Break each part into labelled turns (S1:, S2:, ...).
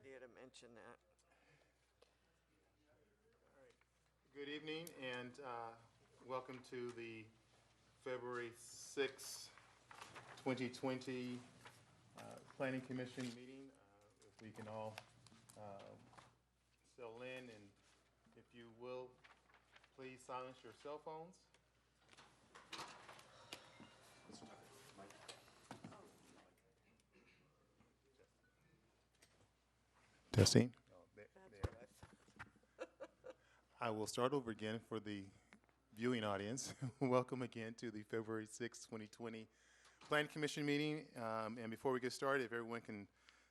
S1: idea to mention that.
S2: Good evening and welcome to the February 6, 2020 Planning Commission meeting. If we can all settle in, and if you will, please silence your cell phones. Testing. I will start over again for the viewing audience. Welcome again to the February 6, 2020 Planning Commission meeting. And before we get started, if everyone can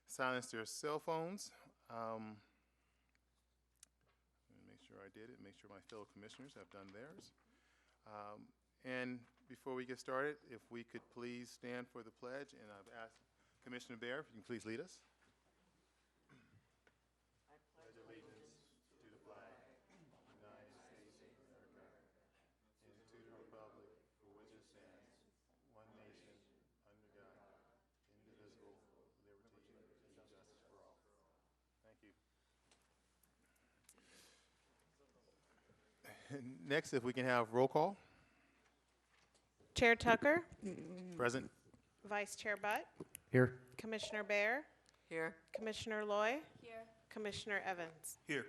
S2: silence their cell phones. Make sure I did it, make sure my fellow commissioners have done theirs. And before we get started, if we could please stand for the pledge, and I've asked Commissioner Bear if you can please lead us. Next, if we can have roll call.
S3: Chair Tucker,
S2: Present.
S3: Vice Chair Butt,
S4: Here.
S3: Commissioner Bear,
S1: Here.
S3: Commissioner Loy, here. Commissioner Evans.
S2: Here.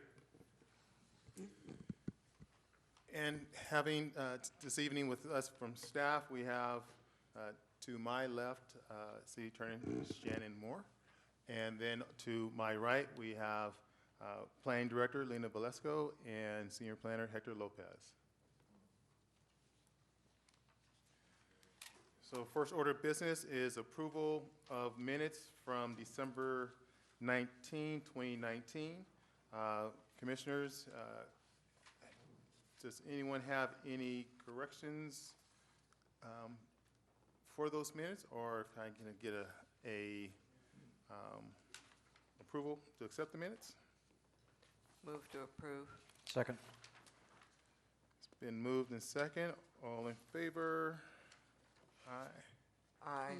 S2: And having this evening with us from staff, we have to my left, City Attorney Shannon Moore. And then to my right, we have Planning Director Lena Valesco and Senior Planner Hector Lopez. So first order of business is approval of minutes from December 19, 2019. Commissioners, does anyone have any corrections for those minutes, or can I get a approval to accept the minutes?
S1: Move to approve.
S4: Second.
S2: It's been moved and second. All in favor? Aye.
S1: Aye.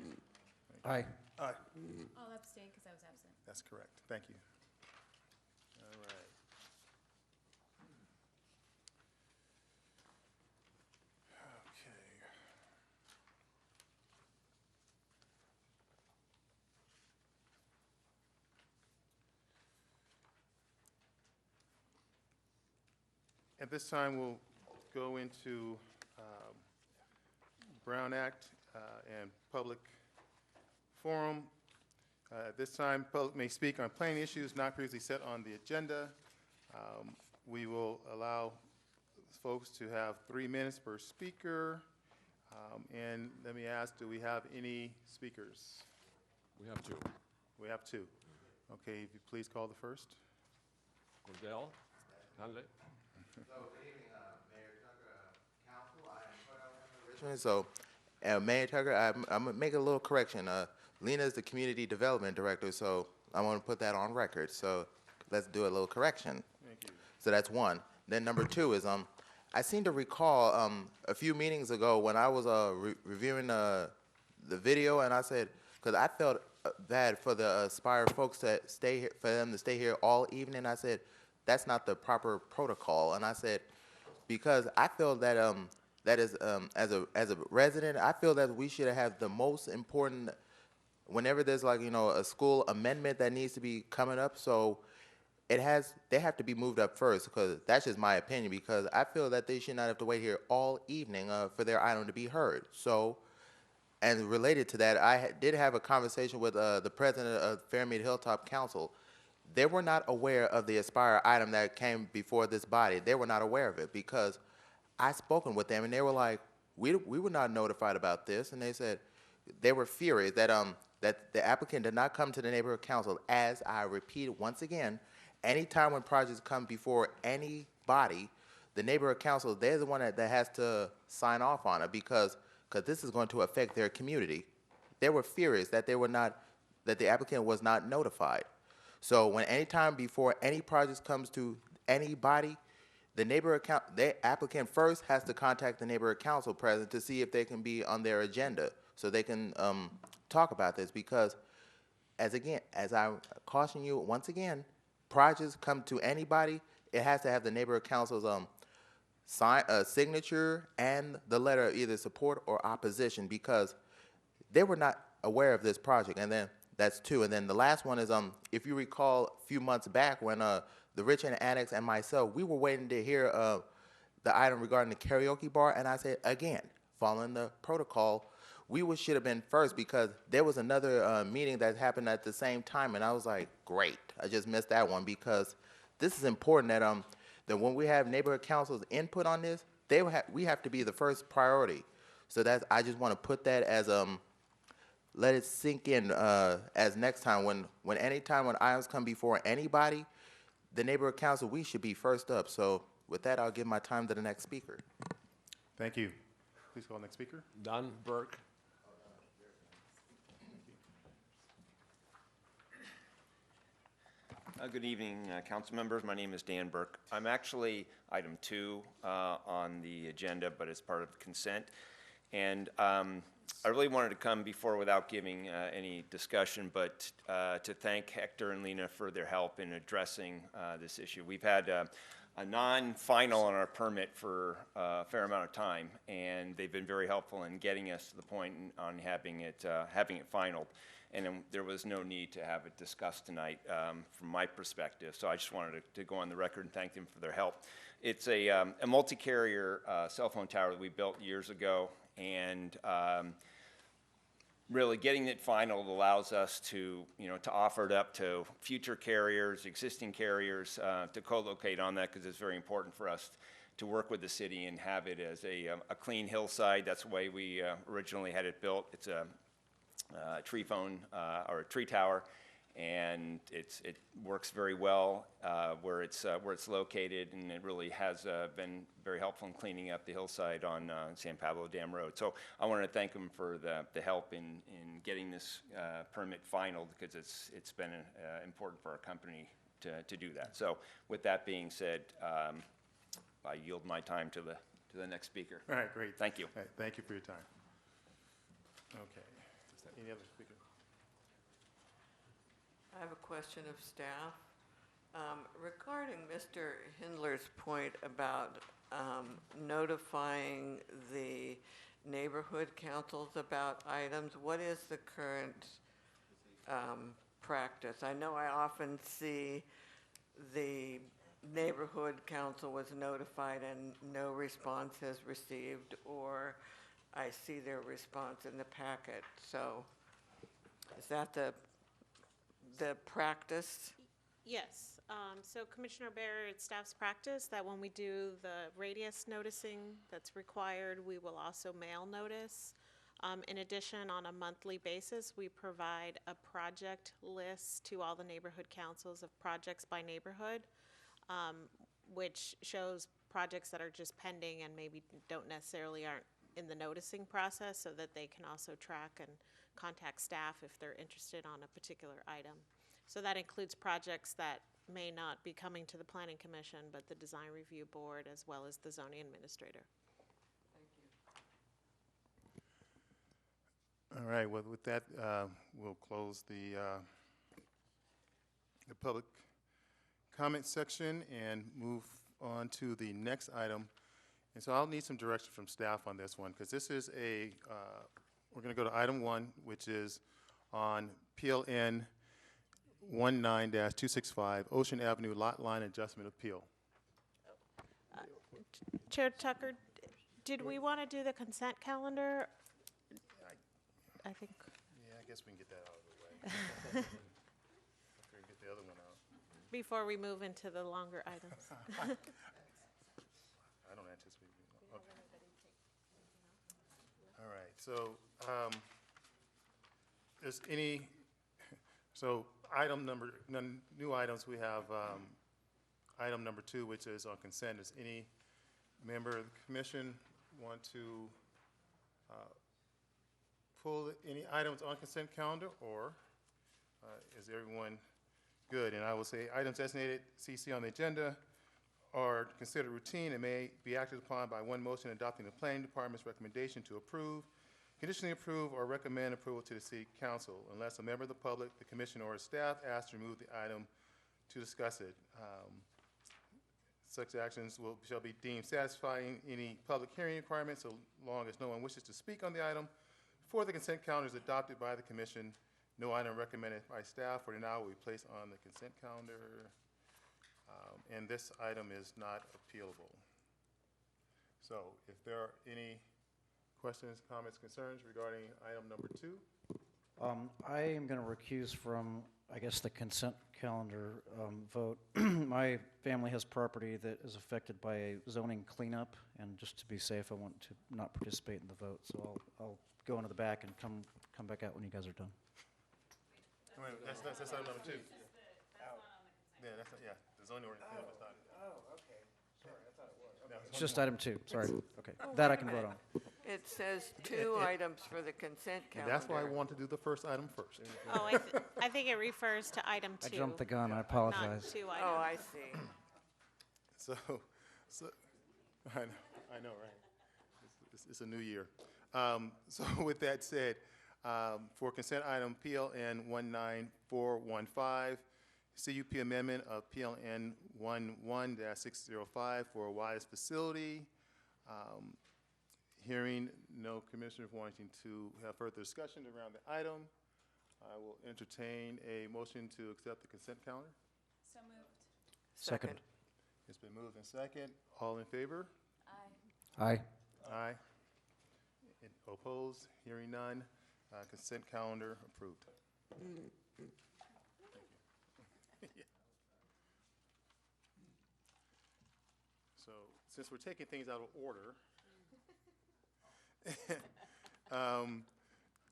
S4: Aye.
S2: Aye.
S5: I'll abstain because I was absent.
S2: That's correct. Thank you. All right. Okay. At this time, we'll go into Brown Act and public forum. At this time, public may speak on planning issues not previously set on the agenda. We will allow folks to have 3 minutes per speaker. And let me ask, do we have any speakers?
S6: We have two.
S2: We have 2. Okay, if you please call the first.
S6: Cordell, Hanley.
S7: So, good evening, Mayor Tucker, Council. I am Cordell Richmond. So, Mayor Tucker, I'm going to make a little correction. Lena is the Community Development Director, so I want to put that on record. So, let's do a little correction.
S2: Thank you.
S7: So that's one. Then number 2 is I seem to recall a few meetings ago when I was reviewing the video, and I said, because I felt bad for the Aspire folks to stay here, for them to stay here all evening. I said, that's not the proper protocol. And I said, because I feel that that is as a resident, I feel that we should have the most important, whenever there's like, you know, a school amendment that needs to be coming up. So they have to be moved up first, because that's just my opinion, because I feel that they should not have to wait here all evening for their item to be heard. So, and related to that, I did have a conversation with the president of Fairmead Hilltop Council. They were not aware of the Aspire item that came before this body. They were not aware of it, because I spoken with them and they were like, we were not notified about this. And they said they were furious that that the applicant did not come to the neighborhood council. As I repeated once again, anytime when projects come before any body, the neighborhood council, they're the one that has to sign off on it, because this is going to affect their community. They were furious that that the applicant was not notified. So when any time before any project comes to any body, the applicant first has to contact the neighborhood council president to see if they can be on their agenda, so they can talk about this, because as I caution you once again, projects come to anybody, it has to have the neighborhood council's signature and the letter of either support or opposition, because they were not aware of this project. And then that's two. And then the last one is, if you recall, a few months back when the Richmond Annex and myself, we were waiting to hear the item regarding the karaoke bar, and I said, again, following the protocol, should have been first, because there was another meeting that happened at the same time, and I was like, great, I just missed that one, because this is important that when we have neighborhood councils input on this, we have to be the first priority. So I just want to put that as let it sink in as next time when anytime when items come before anybody, the neighborhood council, we should be first up. So with that, I'll give my time to the next speaker.
S2: Thank you. Please call next speaker.
S6: Don Burke.
S4: Good evening, council members. My name is Dan Burke. I'm actually item 2 on the agenda, but it's part of consent. And I really wanted to come before without giving any discussion, but to thank Hector and Lena for their help in addressing this issue. We've had a non-final on our permit for a fair amount of time, and they've been very helpful in getting us to the point on having it finaled. And there was no need to have it discussed tonight from my perspective. So I just wanted to go on the record and thank them for their help. It's a multi-carrier cell phone tower that we built years ago, and really getting it final allows us to offer it up to future carriers, existing carriers, to co-locate on that, because it's very important for us to work with the city and have it as a clean hillside. That's the way we originally had it built. It's a tree phone or a tree tower, and it works very well where it's located, and it really has been very helpful in cleaning up the hillside on San Pablo Dam Road. So I want to thank them for the help in getting this permit final, because it's been important for our company to do that. So with that being said, I yield my time to the next speaker.
S2: All right, great.
S4: Thank you.
S2: All right, thank you for your time. Okay. Any other speaker?
S1: I have a question of staff. Regarding Mr. Hindler's point about notifying the neighborhood councils about items, what is the current practice? I know I often see the neighborhood council was notified and no response is received, or I see their response in the packet. So is that the practice?
S3: Yes. So Commissioner Bear, it's staff's practice that when we do the radius noticing that's required, we will also mail notice. In addition, on a monthly basis, we provide a project list to all the neighborhood councils of projects by neighborhood, which shows projects that are just pending and maybe aren't in the noticing process, so that they can also track and contact staff if they're interested on a particular item. So that includes projects that may not be coming to the Planning Commission, but the Design Review Board, as well as the Zoning Administrator.
S2: All right, well, with that, we'll close the public comment section and move on to the next item. And so I'll need some direction from staff on this one, because this is we're going to go to item 1, which is on PLN 19-265, Ocean Avenue Lot Line Adjustment Appeal.
S3: Chair Tucker, did we want to do the consent calendar? I think.
S2: Yeah, I guess we can get that out of the way. After we get the other one out.
S3: Before we move into the longer items.
S2: I don't anticipate. Okay. All right. So, is any? So, new items. We have item number 2, which is on consent. Does any member of the commission want to pull any items on consent calendar, or is everyone good? And I will say items designated CC on the agenda are considered routine and may be acted upon by one motion adopting the planning department's recommendation to approve conditionally approve or recommend approval to the city council unless a member of the public, the commission, or staff asks to remove the item to discuss it. Such actions shall be deemed satisfying any public hearing requirements so long as no one wishes to speak on the item. Before the consent calendar is adopted by the commission, no item recommended by staff or denial will be placed on the consent calendar. And this item is not appealable. So if there are any questions, comments, concerns regarding item number 2?
S8: I am going to recuse from, I guess, the consent calendar vote. My family has property that is affected by a zoning cleanup, and just to be safe, I want to not participate in the vote. So I'll go into the back and come back out when you guys are done.
S2: Wait, that's item number 2. Yeah, the zoning ordinance cleanup is not.
S7: Oh, okay. Sorry, I thought it was.
S8: It's just item 2, sorry. Okay, that I can vote on.
S1: It says 2 items for the consent
S2: And
S1: calendar.
S2: that's why I want to do the first item first.
S3: Oh, I think it refers to item 2.
S8: I jumped the gun, I
S3: Not
S8: apologize.
S3: 2 items.
S1: Oh, I see.
S2: So I know, right? It's a new year. So with that said, for consent item PLN 19415, CUP amendment of PLN 11-605 for a WISE facility. Hearing no commissioners wanting to have further discussion around the item, I will entertain a motion to accept the consent calendar.
S5: So moved.
S8: Second.
S2: It's been moved and second. All in favor?
S5: Aye.
S8: Aye.
S2: Aye. Opposed? Hearing none. Consent calendar approved. So, since we're taking things out of order,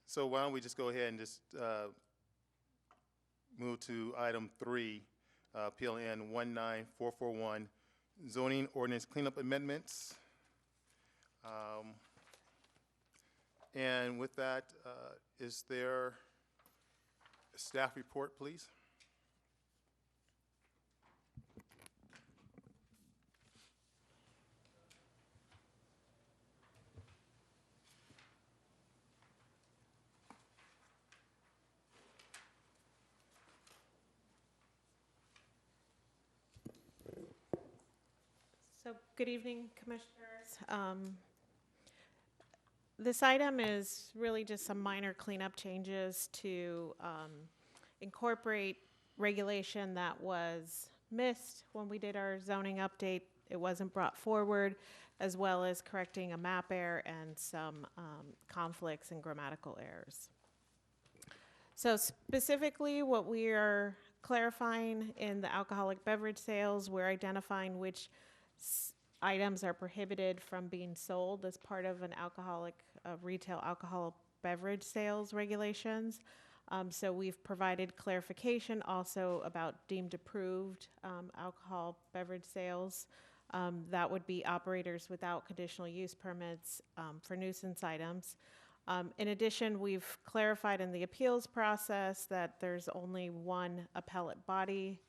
S2: so why don't we just go ahead and just move to item 3, PLN 19441, zoning ordinance cleanup amendments. And with that, is there a staff report, please?
S3: So, good evening, Commissioners. This item is really just some minor cleanup changes to incorporate regulation that was missed when we did our zoning update. It wasn't brought forward, as well as correcting a map error and some conflicts and grammatical errors. So specifically, what we are clarifying in the alcoholic beverage sales, we're identifying which items are prohibited from being sold as part of an retail alcohol beverage sales regulations. So we've provided clarification also about deemed approved alcohol beverage sales. That would be operators without conditional use permits for nuisance items. In addition, we've clarified in the appeals process that there's only one appellate body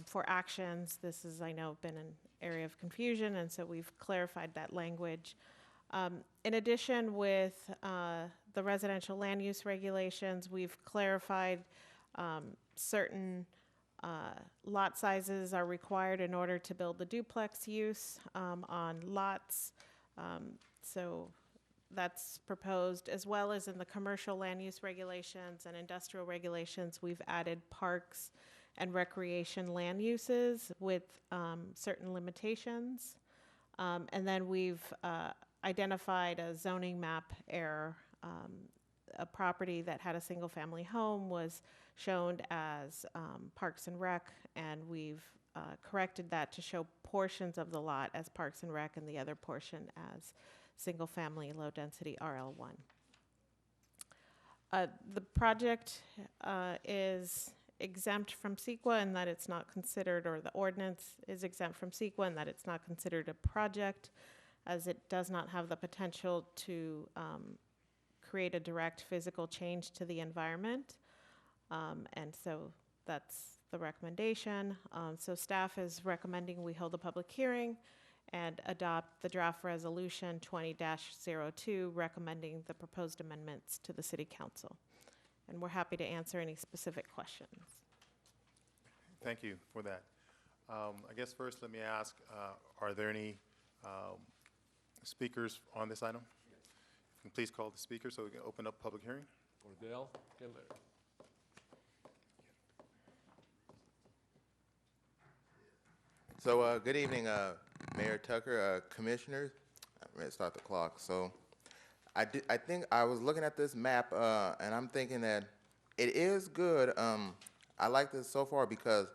S3: for actions. This has, I know, been an area of confusion, and so we've clarified that language. In addition, with the residential land use regulations, we've clarified certain lot sizes are required in order to build the duplex use on lots. So that's proposed, as well as in the commercial land use regulations and industrial regulations, we've added parks and recreation land uses with certain limitations. And then we've identified a zoning map error. A property that had a single-family home was shown as Parks and Rec, and we've corrected that to show portions of the lot as Parks and Rec and the other portion as single-family, low-density RL1. The project is exempt from CEQA in that it's not considered, or the ordinance is exempt from CEQA in that it's not considered a project, as it does not have the potential to create a direct physical change to the environment. And so that's the recommendation. So staff is recommending we hold a public hearing and adopt the draft resolution 20-02 recommending the proposed amendments to the City Council. And we're happy to answer any specific questions.
S2: Thank you for that. I guess first let me ask, are there any speakers on this item? Can you please call the speaker so we can open up public hearing?
S6: Cordell, Kindler.
S7: So, good evening, Mayor Tucker, Commissioners. I'm ready to start the clock. So, I think I was looking at this map, and I'm thinking that it is good. I like this so far because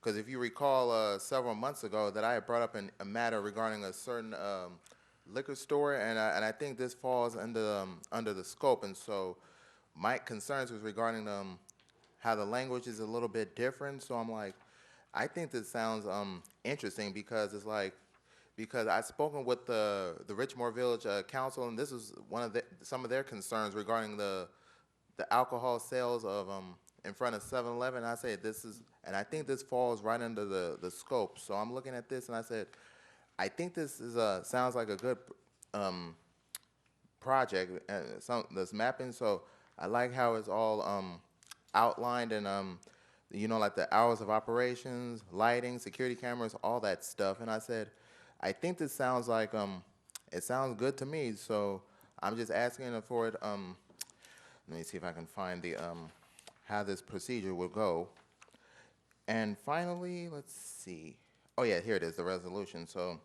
S7: if you recall, several months ago that I had brought up a matter regarding a certain liquor store, and I think this falls under the scope. And so, my concerns was regarding how the language is a little bit different. So I'm like, I think this sounds interesting because it's like, because I've spoken with the Richmond Village Council, and this is one of some of their concerns regarding the alcohol sales of in front of 7-Eleven. I say this is, and I think this falls right under the scope. So I'm looking at this and I said, I think this is sounds like a good project, this mapping. So I like how it's all outlined and you know, like the hours of operations, lighting, security cameras, all that stuff. And I said, I think this sounds like it sounds good to me. So I'm just asking for it. Let me see if I can find the how this procedure will go. And finally, let's see. Oh yeah, here it is, the resolution. So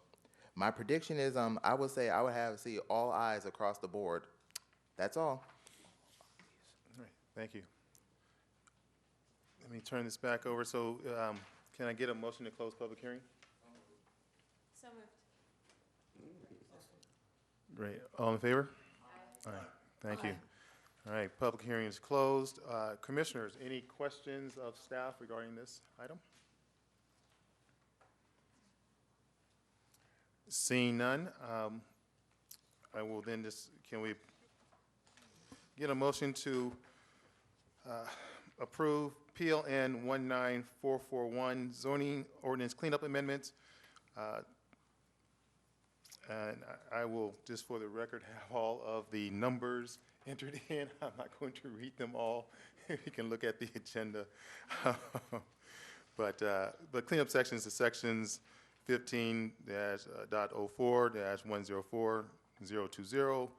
S7: my prediction is I would say I would see all ayes across the board. That's all.
S2: All right, thank you. Let me turn this back over. So can I get a motion to close public hearing?
S5: So moved.
S2: Great. All in favor? Aye. All right, thank you. All right, public hearing is closed. Commissioners, any questions of staff regarding this item? Seeing none, I will then just, can we get a motion to approve PLN 19441 zoning ordinance cleanup amendments? And I will, just for the record, have all of the numbers entered in. I'm not going to read them all. You can look at the agenda. But cleanup sections are sections 15-.04-104020,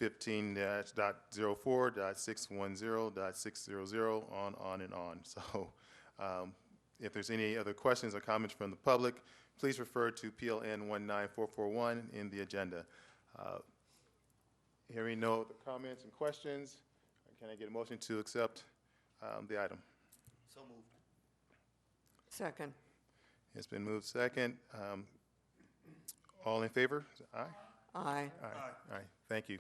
S2: 15-.04.610.600, on and on. So if there's any other questions or comments from the public, please refer to PLN 19441 in the agenda. Hearing no other comments and questions, can I get a motion to accept the item?
S7: So moved.
S1: Second.
S2: It's been moved second. All in favor? Aye?
S1: Aye.
S2: Aye. Aye. Thank you.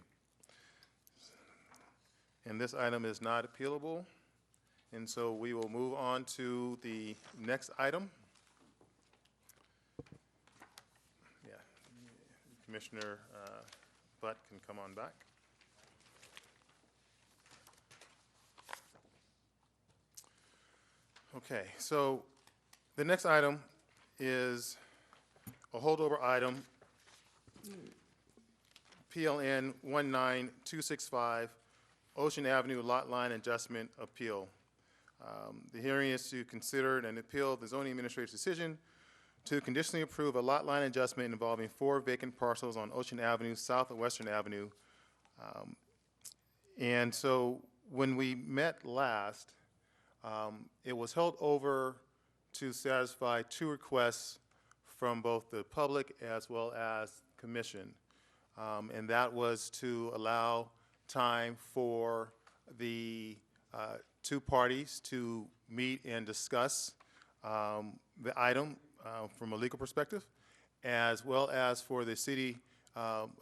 S2: And this item is not appealable, and so we will move on to the next item. Yeah, Commissioner Butt can come on back. Okay, so the next item is a holdover item, PLN 19265, Ocean Avenue Lot Line Adjustment Appeal. The hearing is to consider and appeal the zoning administrator's decision to conditionally approve a lot line adjustment involving 4 vacant parcels on Ocean Avenue, south of Western Avenue. And so when we met last, it was held over to satisfy 2 requests from both the public as well as commission. And that was to allow time for the 2 parties to meet and discuss the item from a legal perspective, as well as for the city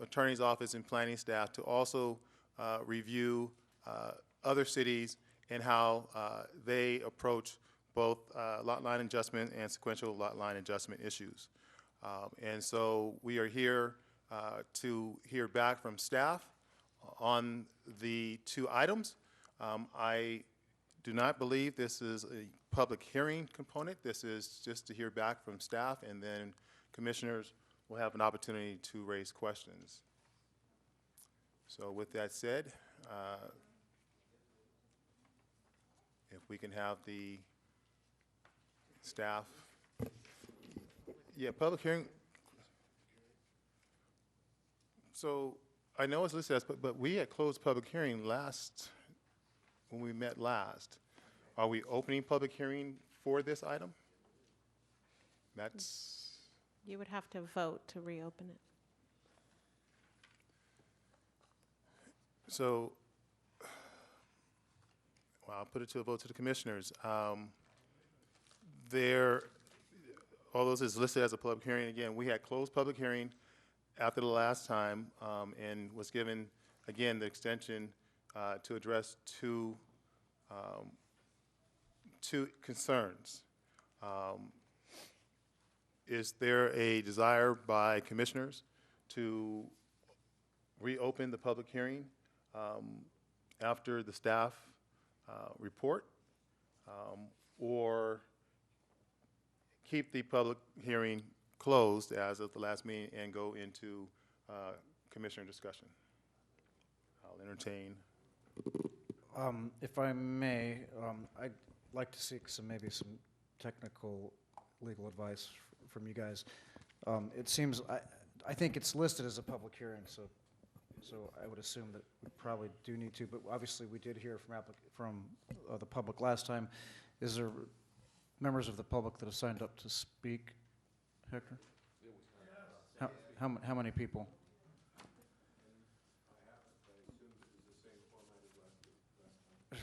S2: attorney's office and planning staff to also review other cities and how they approach both lot line adjustment and sequential lot line adjustment issues. And so we are here to hear back from staff on the 2 items. I do not believe this is a public hearing component. This is just to hear back from staff, and then commissioners will have an opportunity to raise questions. So with that said, if we can have the staff, yeah, public hearing. So I know it's listed as, but we had closed public hearing when we met last. Are we opening public hearing for this item? That's,
S3: You would have to vote to reopen it.
S2: so, well, I'll put it to a vote to the commissioners. All those is listed as a public hearing. Again, we had closed public hearing after the last time, and was given, again, the extension to address two concerns. Is there a desire by commissioners to reopen the public hearing after the staff report, or keep the public hearing closed as of the last meeting and go into commissioner discussion? I'll entertain.
S8: If I may, I'd like to seek maybe some technical legal advice from you guys. It seems, I think it's listed as a public hearing, so I would assume that we probably do need to, but obviously we did hear from the public last time. Is there members of the public that have signed up to speak, Hector? How many people?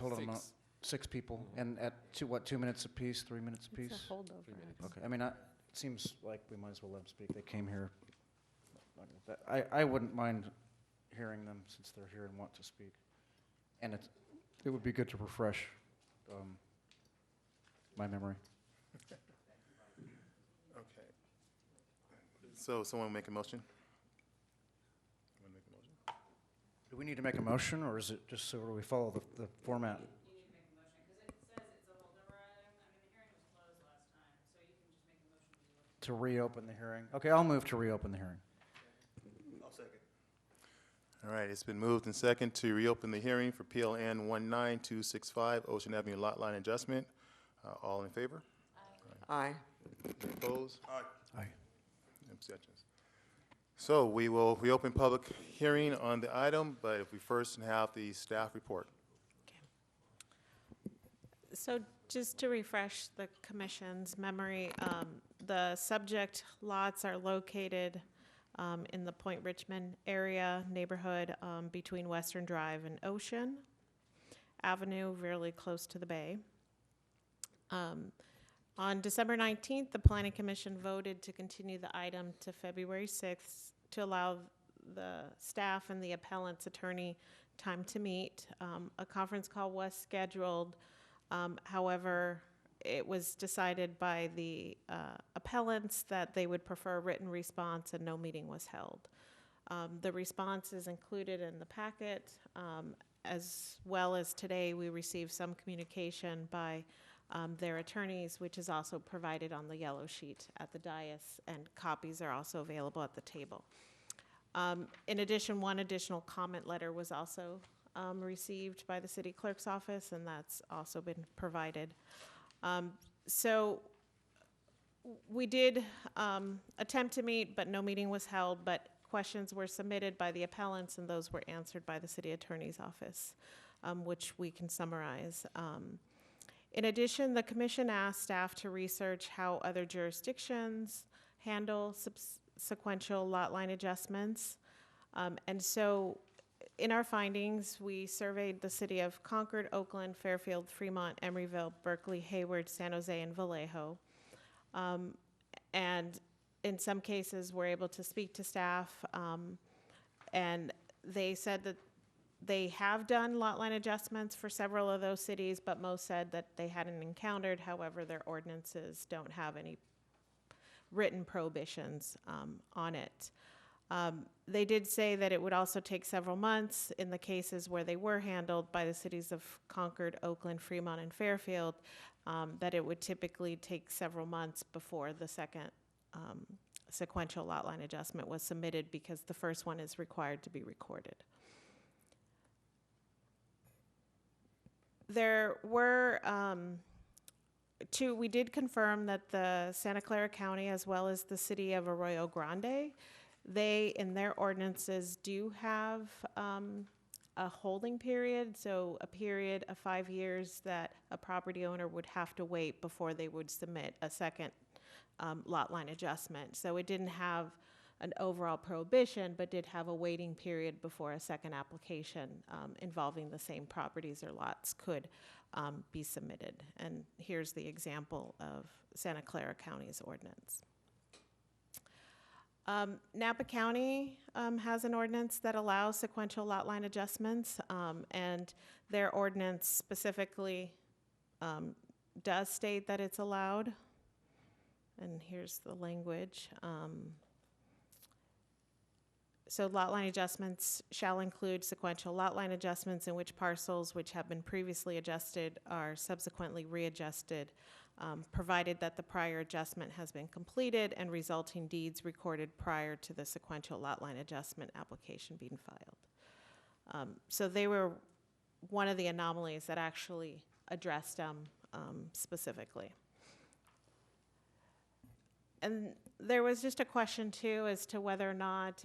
S8: Hold on a moment. 6 people, and at 2 minutes apiece, 3 minutes apiece?
S3: It's a holdover.
S8: Okay, I mean, it seems like we might as well let them speak. They came here. I wouldn't mind hearing them since they're here and want to speak. And it would be good to refresh my memory.
S2: Okay. So someone make a motion? Someone make a motion?
S8: Do we need to make a motion, or is it just so we follow the format?
S5: You need to make a motion, because it says it's a holdover item. I mean, the hearing was closed last time, so you can just make a motion
S8: To reopen the hearing? Okay, I'll move to reopen the hearing.
S7: I'll second.
S2: All right, it's been moved and second to reopen the hearing for PLN 19265, Ocean Avenue Lot Line Adjustment. All in favor?
S1: Aye.
S2: Any opposed?
S8: Aye.
S2: Abstentions. So we will reopen public hearing on the item, but if we first have the staff report.
S3: So just to refresh the commission's memory, the subject lots are located in the Point Richmond area neighborhood between Western Drive and Ocean Avenue, really close to the bay. On December 19th, the Planning Commission voted to continue the item to February 6th to allow the staff and the appellant's attorney time to meet. A conference call was scheduled. However, it was decided by the appellants that they would prefer a written response, and no meeting was held. The response is included in the packet, as well as today we received some communication by their attorneys, which is also provided on the yellow sheet at the dais, and copies are also available at the table. In addition, one additional comment letter was also received by the city clerk's office, and that's also been provided. So we did attempt to meet, but no meeting was held, but questions were submitted by the appellants, and those were answered by the city attorney's office, which we can summarize. In addition, the commission asked staff to research how other jurisdictions handle sequential lot line adjustments. And so in our findings, we surveyed the city of Concord, Oakland, Fairfield, Fremont, Emeryville, Berkeley, Hayward, San Jose, and Vallejo. And in some cases, we're able to speak to staff, and they said that they have done lot line adjustments for several of those cities, but most said that they hadn't encountered. However, their ordinances don't have any written prohibitions on it. They did say that it would also take several months in the cases where they were handled by the cities of Concord, Oakland, Fremont, and Fairfield, that it would typically take several months before the second sequential lot line adjustment was submitted because the first one is required to be recorded. There were we did confirm that the Santa Clara County as well as the city of Arroyo Grande, they, in their ordinances, do have a holding period, so a period of 5 years that a property owner would have to wait before they would submit a second lot line adjustment. So it didn't have an overall prohibition, but did have a waiting period before a second application involving the same properties or lots could be submitted. And here's the example of Santa Clara County's ordinance. Napa County has an ordinance that allows sequential lot line adjustments, and their ordinance specifically does state that it's allowed. And here's the language. So lot line adjustments shall include sequential lot line adjustments in which parcels which have been previously adjusted are subsequently readjusted, provided that the prior adjustment has been completed and resulting deeds recorded prior to the sequential lot line adjustment application being filed. So they were one of the anomalies that actually addressed them specifically. And there was just a question too as to whether or not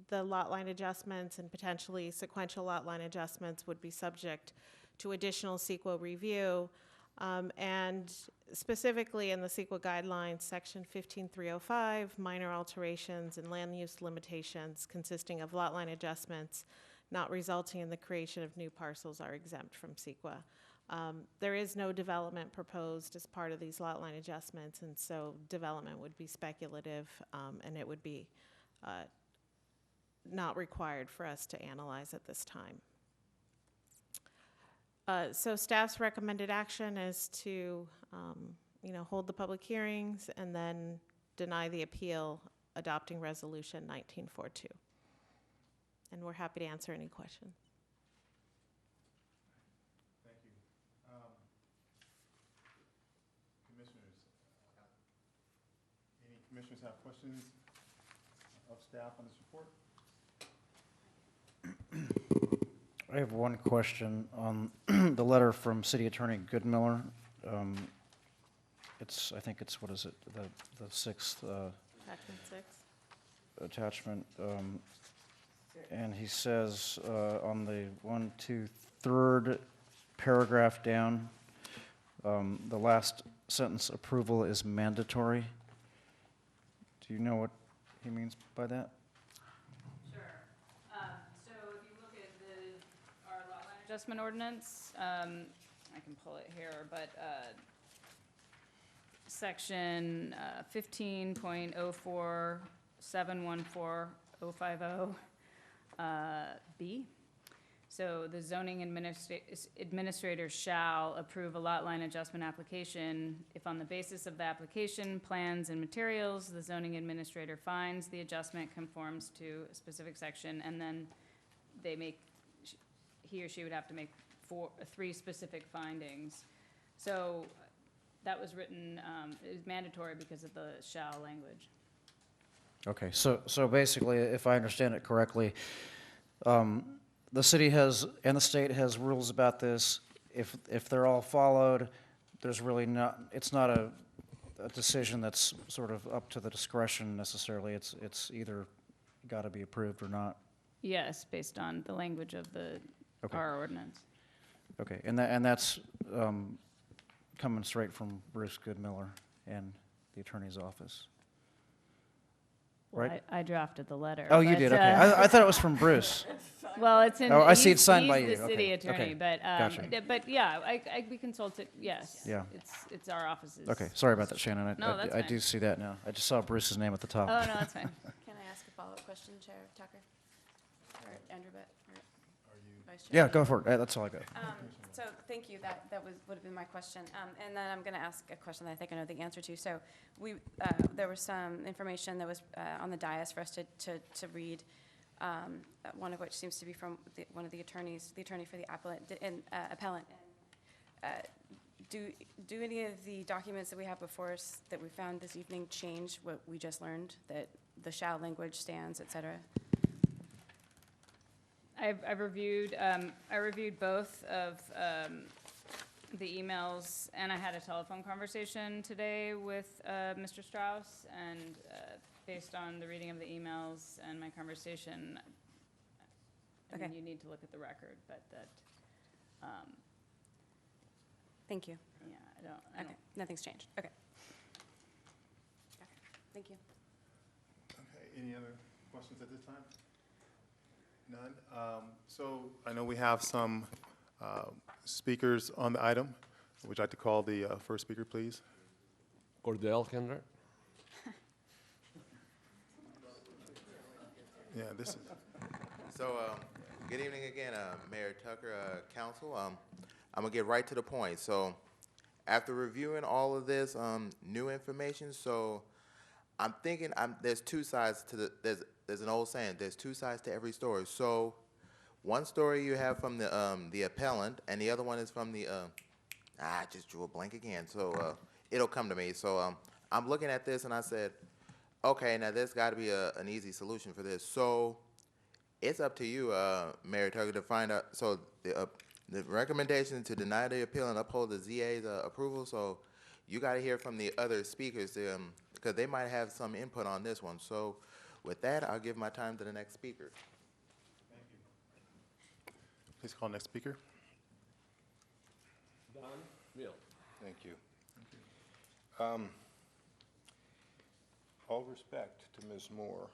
S3: the lot line adjustments and potentially sequential lot line adjustments would be subject to additional CEQA review. And specifically in the CEQA guidelines, section 15305, minor alterations and land use limitations consisting of lot line adjustments not resulting in the creation of new parcels are exempt from CEQA. There is no development proposed as part of these lot line adjustments, and so development would be speculative, and it would be not required for us to analyze at this time. So staff's recommended action is to, hold the public hearings and then deny the appeal, adopting resolution 1942. And we're happy to answer any questions.
S2: Thank you. Commissioners, any commissioners have questions of staff on this report?
S8: I have one question on the letter from City Attorney Goodmiller. I think it's, what is it, the sixth
S3: Attachment 6.
S8: attachment. And he says on the 3rd paragraph down, the last sentence, approval is mandatory. Do you know what he means by that?
S5: Sure. So if you look at our lot line adjustment ordinance, I can pull it here, but section 15.04714.050 B. So the zoning administrator shall approve a lot line adjustment application if on the basis of the application, plans, and materials, the zoning administrator finds the adjustment conforms to a specific section, and then he or she would have to make 3 specific findings. So that was written, it was mandatory because of the shall language.
S8: Okay, so basically, if I understand it correctly, the city has, and the state has rules about this. If they're all followed, there's really not, it's not a decision that's sort of up to the discretion necessarily. It's either got to be approved or not.
S5: Yes, based on the language of our ordinance.
S8: Okay, and that's coming straight from Bruce Goodmiller and the attorney's office.
S5: Well,
S8: Right?
S5: I drafted the letter.
S8: Oh, you
S5: but,
S8: did, okay. I thought it was from Bruce.
S5: Well, it's in.
S8: Oh, I see it's
S5: he's-
S8: signed by
S5: he's
S8: you.
S5: the city
S8: Okay,
S5: attorney,
S8: okay. Gotcha.
S5: but yeah, we consulted, yes.
S8: Yeah.
S5: It's our office's.
S8: Okay, sorry about that, Shannon.
S5: No, that's
S8: I
S5: fine.
S8: do see that now. I just saw Bruce's name at the top.
S5: Oh, no, that's fine.
S9: Can I ask a follow-up question, Chair Tucker? Or Andrew Bett, or Vice Chair?
S8: Yeah, go for it. That's all I got.
S9: So, thank you, that would have been my question. And then I'm going to ask a question that I think I know the answer to. So, there was some information that was on the dais for us to read, one of which seems to be from one of the attorneys, the attorney for the appellant. do any of the documents that we have before us that we found this evening change what we just learned, that the shall language stands, et cetera?
S5: I've reviewed, I reviewed both of the emails, and I had a telephone conversation today with Mr. Strauss, and based on the reading of the emails and my conversation, I mean,
S9: Okay.
S5: you need to look at the record, but that,
S9: Thank you.
S5: yeah, I don't,
S9: Okay, nothing's changed. Okay. Okay, thank you.
S2: Okay, any other questions at this time? None? So I know we have some speakers on the item. Would you like to call the first speaker, please?
S6: Cordell, Henry.
S2: Yeah, this is,
S7: So, good evening again, Mayor Tucker, Council. I'm gonna get right to the point. So, after reviewing all of this new information, so I'm thinking there's two sides to there's an old saying, there's two sides to every story. So, one story you have from the appellant, and the other one is from the I just drew a blank again. So it'll come to me. So I'm looking at this and I said, okay, now there's got to be an easy solution for this. So it's up to you, Mayor Tucker, to find out. So the recommendation to deny the appeal and uphold the ZA's approval. So you got to hear from the other speakers because they might have some input on this one. So with that, I'll give my time to the next speaker.
S2: please call next speaker.
S6: Don Mill.
S10: Thank you. All respect to Ms. Moore,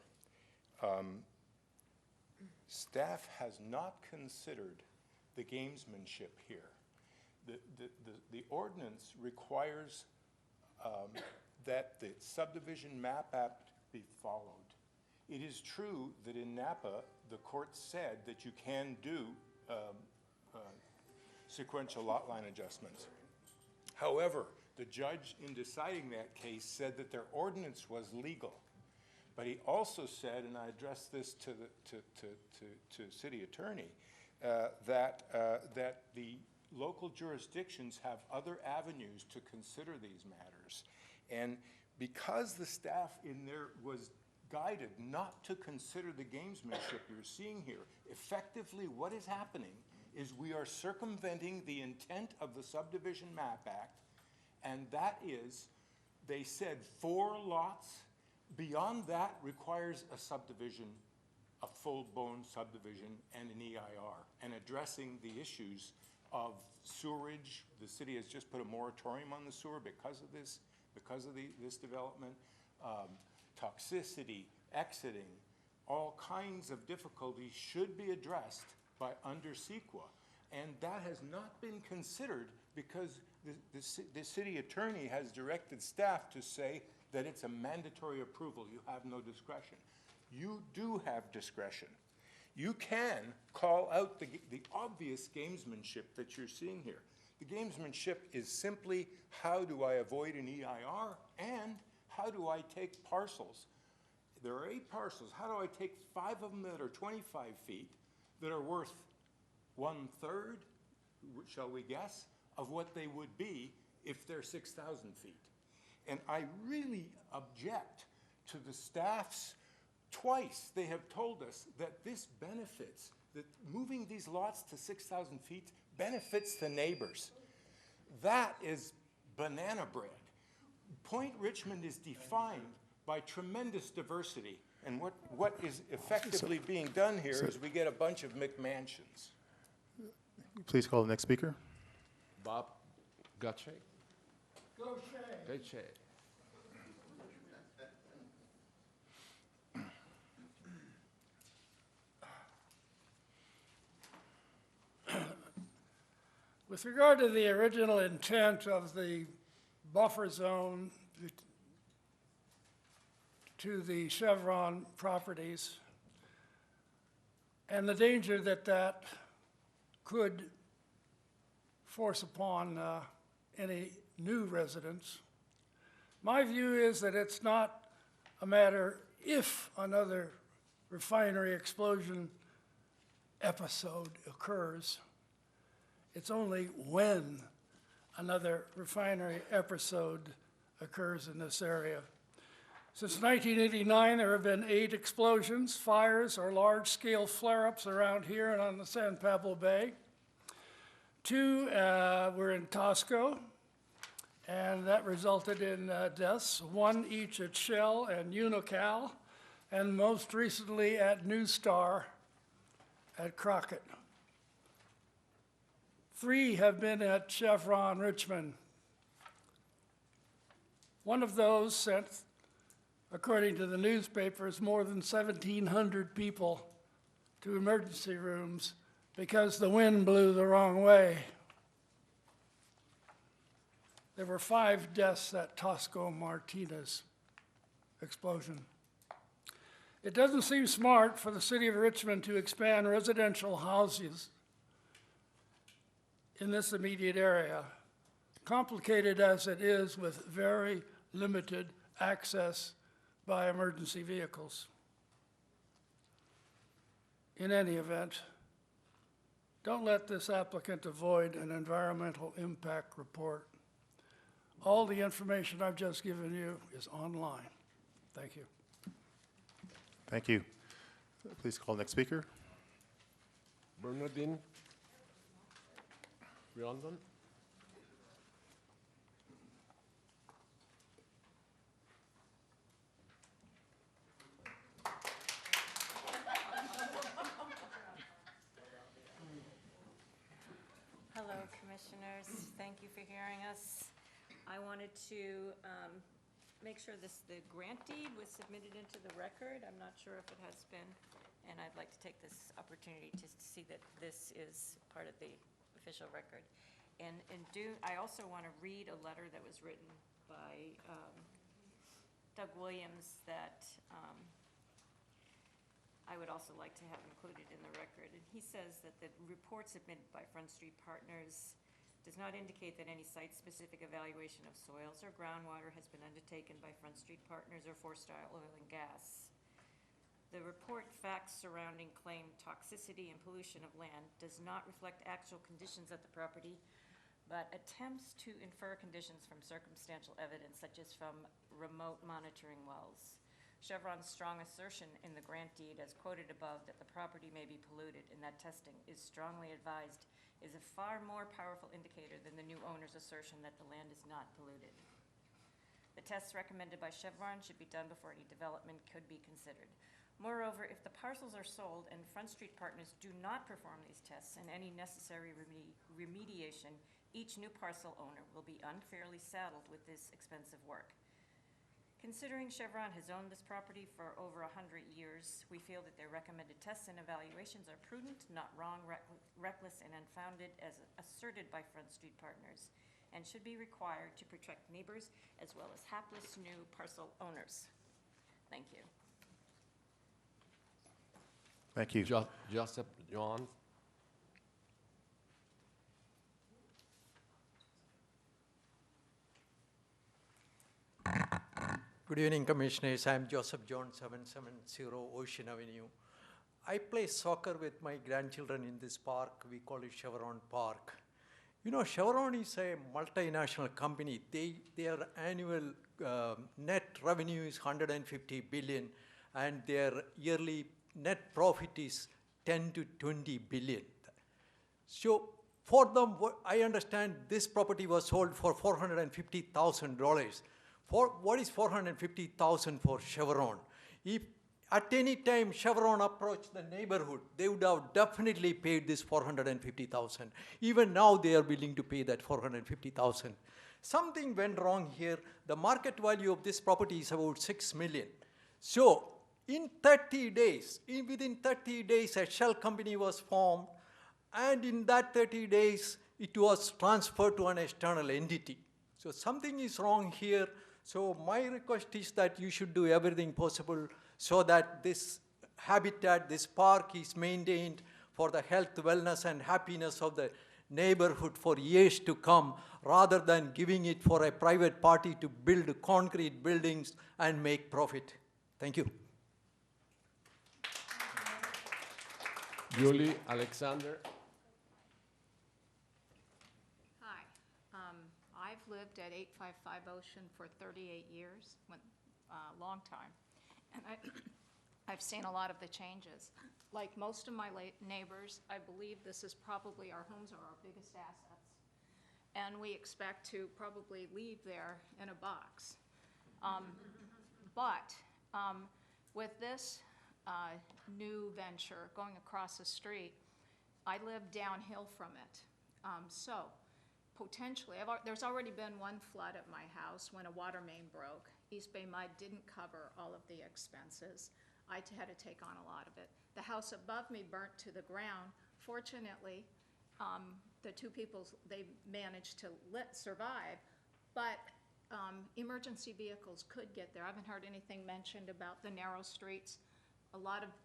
S10: staff has not considered the gamesmanship here. The ordinance requires that the subdivision map act be followed. It is true that in Napa, the court said that you can do sequential lot line adjustments. However, the judge in deciding that case said that their ordinance was legal. But he also said, and I addressed this to the city attorney, that the local jurisdictions have other avenues to consider these matters. And because the staff in there was guided not to consider the gamesmanship you're seeing here, effectively what is happening is we are circumventing the intent of the Subdivision Map Act, and that is, they said 4 lots. Beyond that requires a subdivision, a full-blown subdivision, and an EIR, and addressing the issues of sewerage. The city has just put a moratorium on the sewer because of this development. Toxicity, exiting, all kinds of difficulties should be addressed by under CEQA, and that has not been considered because the city attorney has directed staff to say that it's a mandatory approval. You have no discretion. You do have discretion. You can call out the obvious gamesmanship that you're seeing here. The gamesmanship is simply, how do I avoid an EIR, and how do I take parcels? There are 8 parcels. How do I take 5 of them that are 25 feet that are worth 1/3, shall we guess, of what they would be if they're 6,000 feet? And I really object to the staff's, twice they have told us that this benefits, that moving these lots to 6,000 feet benefits the neighbors. That is banana bread. Point Richmond is defined by tremendous diversity, and what is effectively being done here is we get a bunch of McMansions.
S2: Please call the next speaker.
S6: Bob Gotche. Gotche.
S11: With regard to the original intent of the buffer zone to the Chevron properties and the danger that that could force upon any new residents, my view is that it's not a matter if another refinery explosion episode occurs. It's only when another refinery episode occurs in this area. Since 1989, there have been 8 explosions, fires, or large-scale flare-ups around here and on the San Pablo Bay. 2 were in Tosco, and that resulted in deaths, 1 each at Shell and Unocal, and most recently at New Star at Crockett. 3 have been at Chevron Richmond. One of those sent, according to the newspapers, more than 1,700 people to emergency rooms because the wind blew the wrong way. There were 5 deaths at Tosco Martinez explosion. It doesn't seem smart for the city of Richmond to expand residential houses in this immediate area, complicated as it is with very limited access by emergency vehicles. In any event, don't let this applicant avoid an environmental impact report. All the information I've just given you is online. Thank you.
S2: Thank you. Please call next speaker.
S6: Bernardine Riondon.
S12: Hello, Commissioners. Thank you for hearing us. I wanted to make sure the grant deed was submitted into the record. I'm not sure if it has been, and I'd like to take this opportunity to see that this is part of the official record. And I also want to read a letter that was written by Doug Williams that I would also like to have included in the record. And he says that the report submitted by Front Street Partners does not indicate that any site-specific evaluation of soils or groundwater has been undertaken by Front Street Partners or Forstyle Oil and Gas. The report facts surrounding claimed toxicity and pollution of land does not reflect actual conditions at the property, but attempts to infer conditions from circumstantial evidence, such as from remote monitoring wells. Chevron's strong assertion in the grant deed, as quoted above, that the property may be polluted and that testing is strongly advised, is a far more powerful indicator than the new owner's assertion that the land is not polluted. The tests recommended by Chevron should be done before any development could be considered. Moreover, if the parcels are sold and Front Street Partners do not perform these tests and any necessary remediation, each new parcel owner will be unfairly saddled with this expensive work. Considering Chevron has owned this property for over 100 years, we feel that their recommended tests and evaluations are prudent, not wrong, reckless, and unfounded as asserted by Front Street Partners, and should be required to protect neighbors as well as hapless new parcel owners. Thank you.
S2: Thank you.
S6: Joseph John.
S13: Good evening, Commissioners. I'm Joseph John, 770 Ocean Avenue. I play soccer with my grandchildren in this park. We call it Chevron Park. You know, Chevron is a multinational company. Their annual net revenue is 150 billion, and their yearly net profit is 10 to 20 billion. So for them, I understand this property was sold for $450,000. What is $450,000 for Chevron? If at any time Chevron approached the neighborhood, they would have definitely paid this $450,000. Even now they are willing to pay that $450,000. Something went wrong here. The market value of this property is about $6 million. So in 30 days, within 30 days, a shell company was formed, and in that 30 days, it was transferred to an external entity. So something is wrong here. So my request is that you should do everything possible so that this habitat, this park is maintained for the health, wellness, and happiness of the neighborhood for years to come, rather than giving it for a private party to build concrete buildings and make profit. Thank you.
S6: Julie Alexander.
S14: Hi. lived at 855 Ocean for 38 years, long time. And I've seen a lot of the changes. Like most of my neighbors, I believe this is probably, our homes are our biggest assets. And we expect to probably leave there in a box. But with this new venture going across the street, I live downhill from it. So potentially, there's already been one flood at my house when a water main broke. East Bay Mud didn't cover all of the expenses. I had to take on a lot of it. The house above me burnt to the ground. Fortunately, the two people, they managed to survive, but emergency vehicles could get there. I haven't heard anything mentioned about the narrow streets.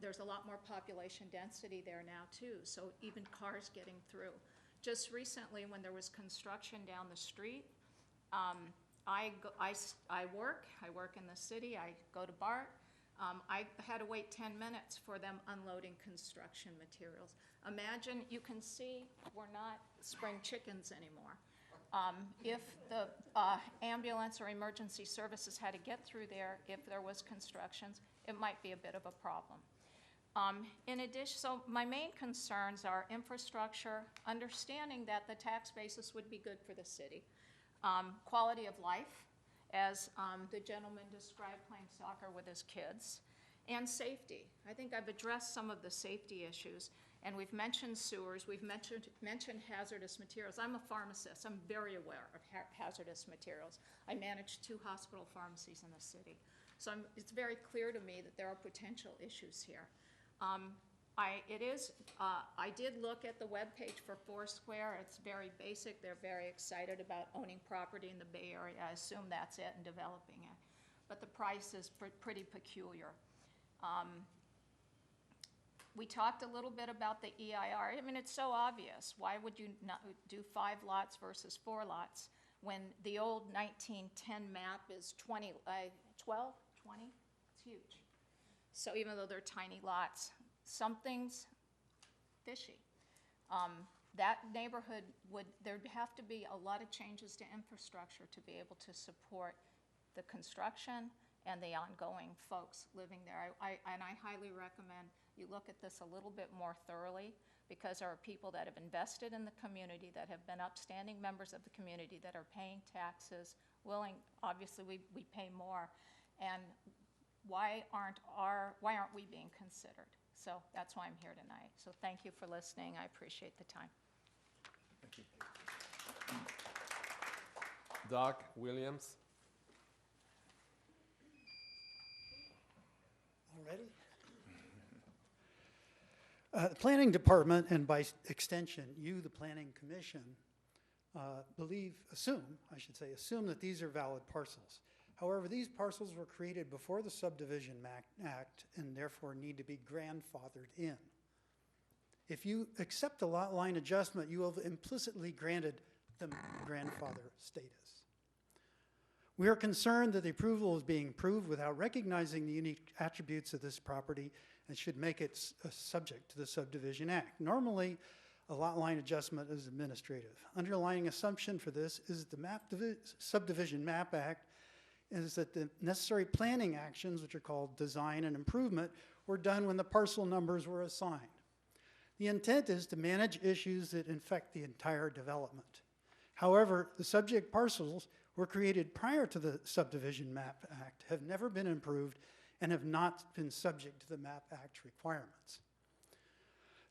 S14: There's a lot more population density there now too, so even cars getting through. Just recently, when there was construction down the street, I work in the city, I go to BART. I had to wait 10 minutes for them unloading construction materials. Imagine, you can see we're not spring chickens anymore. If the ambulance or emergency services had to get through there, if there was constructions, it might be a bit of a problem. In addition, so my main concerns are infrastructure, understanding that the tax basis would be good for the city, quality of life, as the gentleman described playing soccer with his kids, and safety. I think I've addressed some of the safety issues, and we've mentioned sewers, we've mentioned hazardous materials. I'm a pharmacist, I'm very aware of hazardous materials. I manage 2 hospital pharmacies in the city. So it's very clear to me that there are potential issues here. I did look at the webpage for Foursquare. It's very basic. They're very excited about owning property in the Bay Area. I assume that's it and developing it. But the price is pretty peculiar. We talked a little bit about the EIR. I mean, it's so obvious. Why would you not do 5 lots versus 4 lots when the old 1910 map is 12, 20? It's huge. So even though they're tiny lots, something's fishy. That neighborhood there'd have to be a lot of changes to infrastructure to be able to support the construction and the ongoing folks living there. And I highly recommend you look at this a little bit more thoroughly, because there are people that have invested in the community, that have been upstanding members of the community, that are paying taxes, obviously we pay more, and why aren't we being considered? So that's why I'm here tonight. So thank you for listening. I appreciate the time.
S2: Thank you.
S6: Doc Williams.
S15: Already? The Planning Department, and by extension, you, the Planning Commission, assume that these are valid parcels. However, these parcels were created before the Subdivision Act and therefore need to be grandfathered in. If you accept the lot line adjustment, you have implicitly granted them grandfather status. We are concerned that the approval is being approved without recognizing the unique attributes of this property and should make it subject to the Subdivision Act. Normally, a lot line adjustment is administrative. Underlying assumption for this is the Subdivision Map Act is that the necessary planning actions, which are called design and improvement, were done when the parcel numbers were assigned. The intent is to manage issues that infect the entire development. However, the subject parcels were created prior to the Subdivision Map Act, have never been improved, and have not been subject to the Map Act requirements.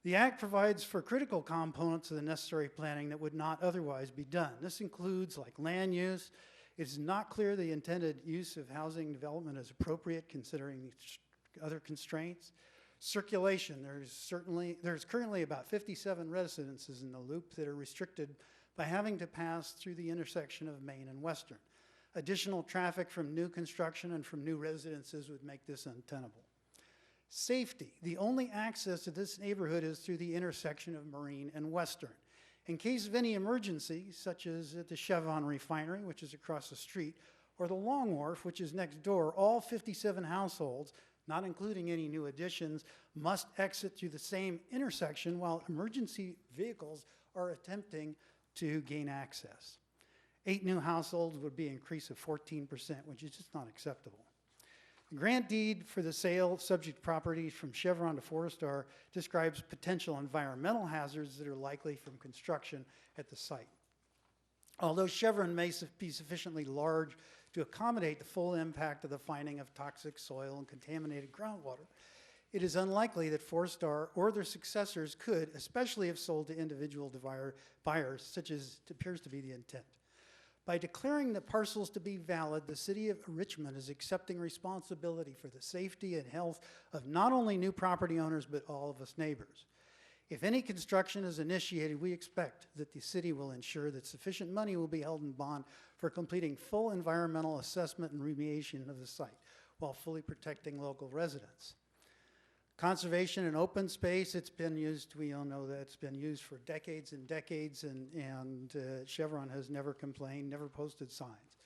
S15: The Act provides for critical components of the necessary planning that would not otherwise be done. This includes like land use. It is not clear the intended use of housing development is appropriate considering the other constraints. Circulation, there's currently about 57 residences in the loop that are restricted by having to pass through the intersection of Main and Western. Additional traffic from new construction and from new residences would make this untenable. Safety, the only access to this neighborhood is through the intersection of Marine and Western. In case of any emergency, such as at the Chevron refinery, which is across the street, or the Long Wharf, which is next door, all 57 households, not including any new additions, must exit through the same intersection while emergency vehicles are attempting to gain access. 8 new households would be an increase of 14%, which is just not acceptable. The grant deed for the sale of subject properties from Chevron to Forestar describes potential environmental hazards that are likely from construction at the site. Although Chevron may be sufficiently large to accommodate the full impact of the finding of toxic soil and contaminated groundwater, it is unlikely that Forestar or their successors could, especially if sold to individual buyers, such as appears to be the intent. By declaring the parcels to be valid, the city of Richmond is accepting responsibility for the safety and health of not only new property owners, but all of us neighbors. If any construction is initiated, we expect that the city will ensure that sufficient money will be held in bond for completing full environmental assessment and remediation of the site, while fully protecting local residents. Conservation and open space, it's been used, we all know that it's been used for decades and decades, and Chevron has never complained, never posted signs.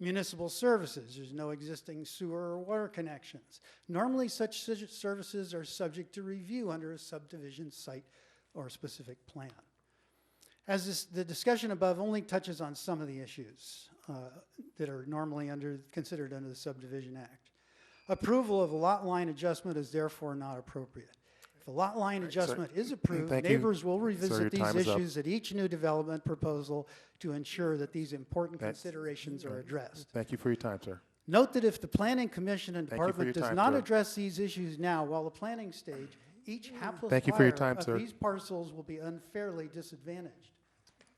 S15: Municipal services, there's no existing sewer or water connections. Normally such services are subject to review under a subdivision site or specific plan. As the discussion above only touches on some of the issues that are normally considered under the Subdivision Act. Approval of a lot line adjustment is therefore not appropriate. If a lot line adjustment is approved, neighbors will revisit these issues at each new development proposal to ensure that these important considerations are addressed.
S2: Thank you for your time, sir.
S15: Note that if the Planning Commission and Department does not address these issues now while the planning stage, each hapless buyer of these parcels will be unfairly disadvantaged.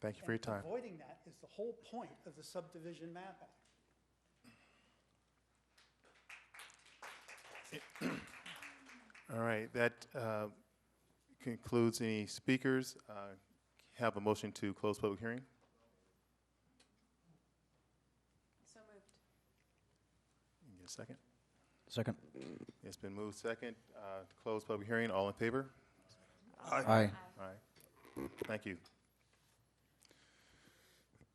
S2: Thank you for your time.
S15: Avoiding that is the whole point of the Subdivision Map Act.
S2: All right, that concludes any speakers. Have a motion to close public hearing.
S9: So moved.
S2: Get a second.
S8: Second.
S2: It's been moved second to close public hearing. All in favor?
S8: Aye.
S2: All right. Thank you.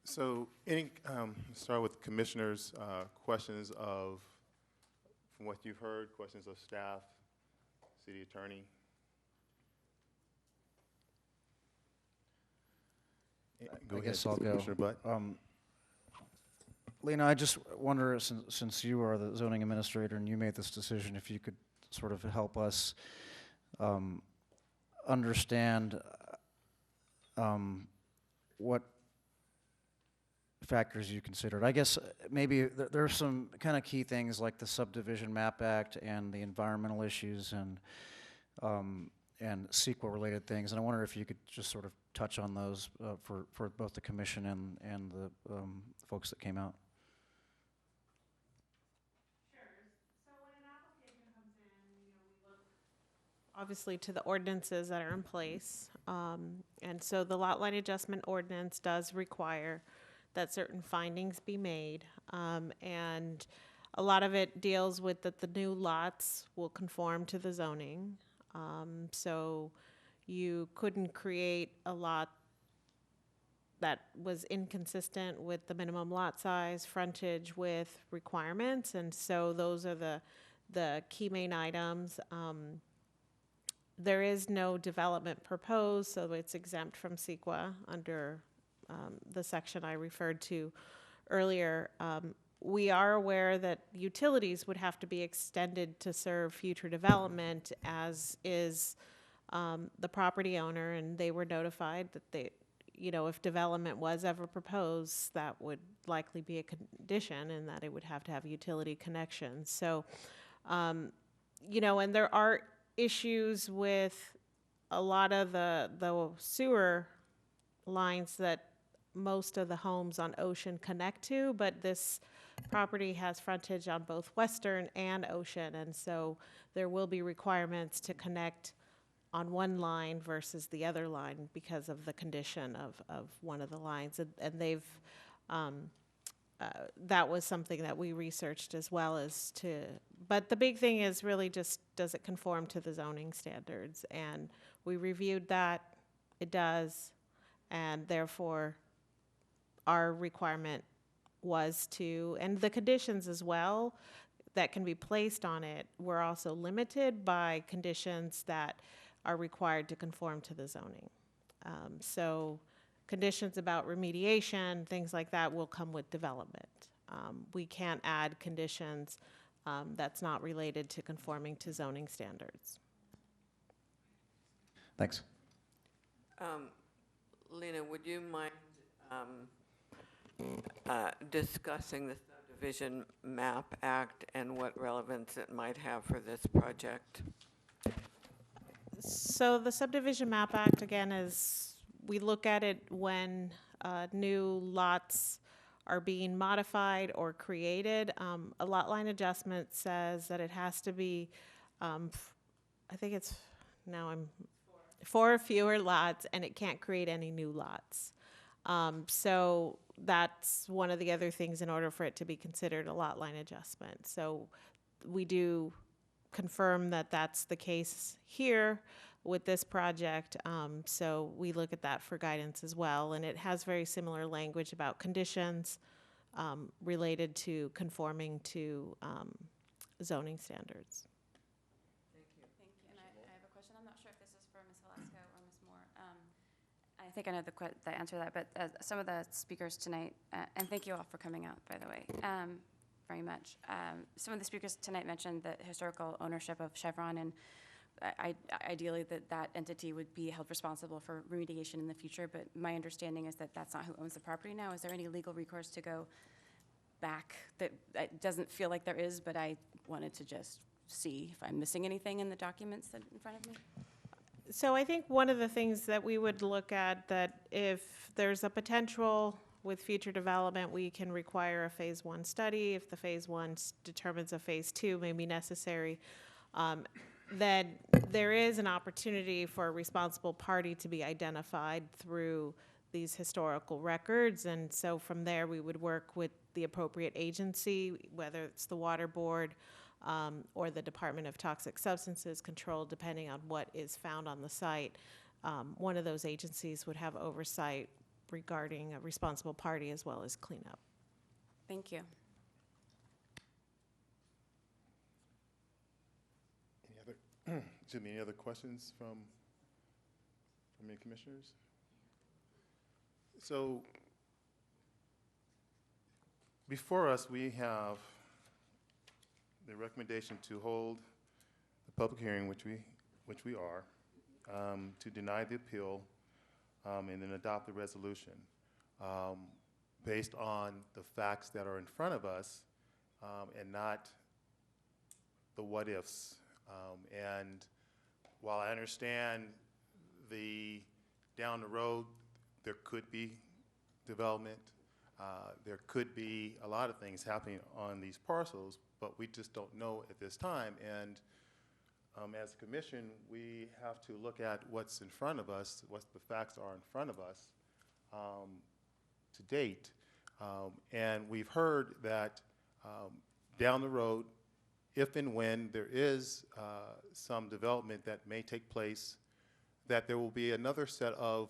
S2: So, start with commissioners' questions of, from what you've heard, questions of staff, city attorney.
S8: I guess I'll go.
S2: Commissioner Butt.
S8: Lena, I just wonder, since you are the zoning administrator and you made this decision, if you could sort of help us understand what factors you considered. I guess maybe there are some kind of key things like the Subdivision Map Act and the environmental issues and CEQA-related things, and I wonder if you could just sort of touch on those for both the commission and the folks that came out.
S3: Sure. So when an application comes in, we look obviously to the ordinances that are in place, and so the lot line adjustment ordinance does require that certain findings be made, and a lot of it deals with that the new lots will conform to the zoning. So you couldn't create a lot that was inconsistent with the minimum lot size, frontage with requirements, and so those are the key main items. There is no development proposed, so it's exempt from CEQA under the section I referred to earlier. We are aware that utilities would have to be extended to serve future development, as is the property owner, and they were notified that they, if development was ever proposed, that would likely be a condition, and that it would have to have utility connections. So, and there are issues with a lot of the sewer lines that most of the homes on Ocean connect to, but this property has frontage on both Western and Ocean, and so there will be requirements to connect on one line versus the other line because of the condition of one of the lines, and they've that was something that we researched as well as to, but the big thing is really just, does it conform to the zoning standards? And we reviewed that, it does, and therefore our requirement was to, and the conditions as well that can be placed on it were also limited by conditions that are required to conform to the zoning. So conditions about remediation, things like that will come with development. We can't add conditions that's not related to conforming to zoning standards.
S15: Thanks.
S1: Lena, would you mind discussing the Subdivision Map Act and what relevance it might have for this project?
S3: So the Subdivision Map Act, again, is, we look at it when new lots are being modified or created. A lot line adjustment says that it has to be, I think it's, now I'm, 4 or fewer lots, and it can't create any new lots. So that's one of the other things in order for it to be considered a lot line adjustment. So we do confirm that that's the case here with this project. So we look at that for guidance as well. And it has very similar language about conditions related to conforming to zoning standards.
S9: Thank you. And I have a question. I'm not sure if this is for Ms. Velasco or Ms. Moore. I think I know the answer to that, but some of the speakers tonight, and thank you all for coming out, by the way, very much. Some of the speakers tonight mentioned the historical ownership of Chevron, and ideally that entity would be held responsible for remediation in the future, but my understanding is that that's not who owns the property now. Is there any legal recourse to go back? That it doesn't feel like there is, but I wanted to just see if I'm missing anything in the documents that in front of me.
S3: So I think one of the things that we would look at, that if there's a potential with future development, we can require a phase 1 study. If the phase 1 determines a phase 2 may be necessary, then there is an opportunity for a responsible party to be identified through these historical records. And so from there, we would work with the appropriate agency, whether it's the Water Board, or the Department of Toxic Substances Control, depending on what is found on the site. One of those agencies would have oversight regarding a responsible party as well as cleanup.
S9: Thank you.
S2: Any other questions from any commissioners? So before us, we have the recommendation to hold the public hearing, which we are, to deny the appeal, and then adopt the resolution based on the facts that are in front of us, and not the what ifs. And while I understand down the road there could be development, there could be a lot of things happening on these parcels, but we just don't know at this time. And as a commission, we have to look at what's in front of us, what the facts are in front of us to date. And we've heard that down the road, if and when there is some development that may take place, that there will be another set of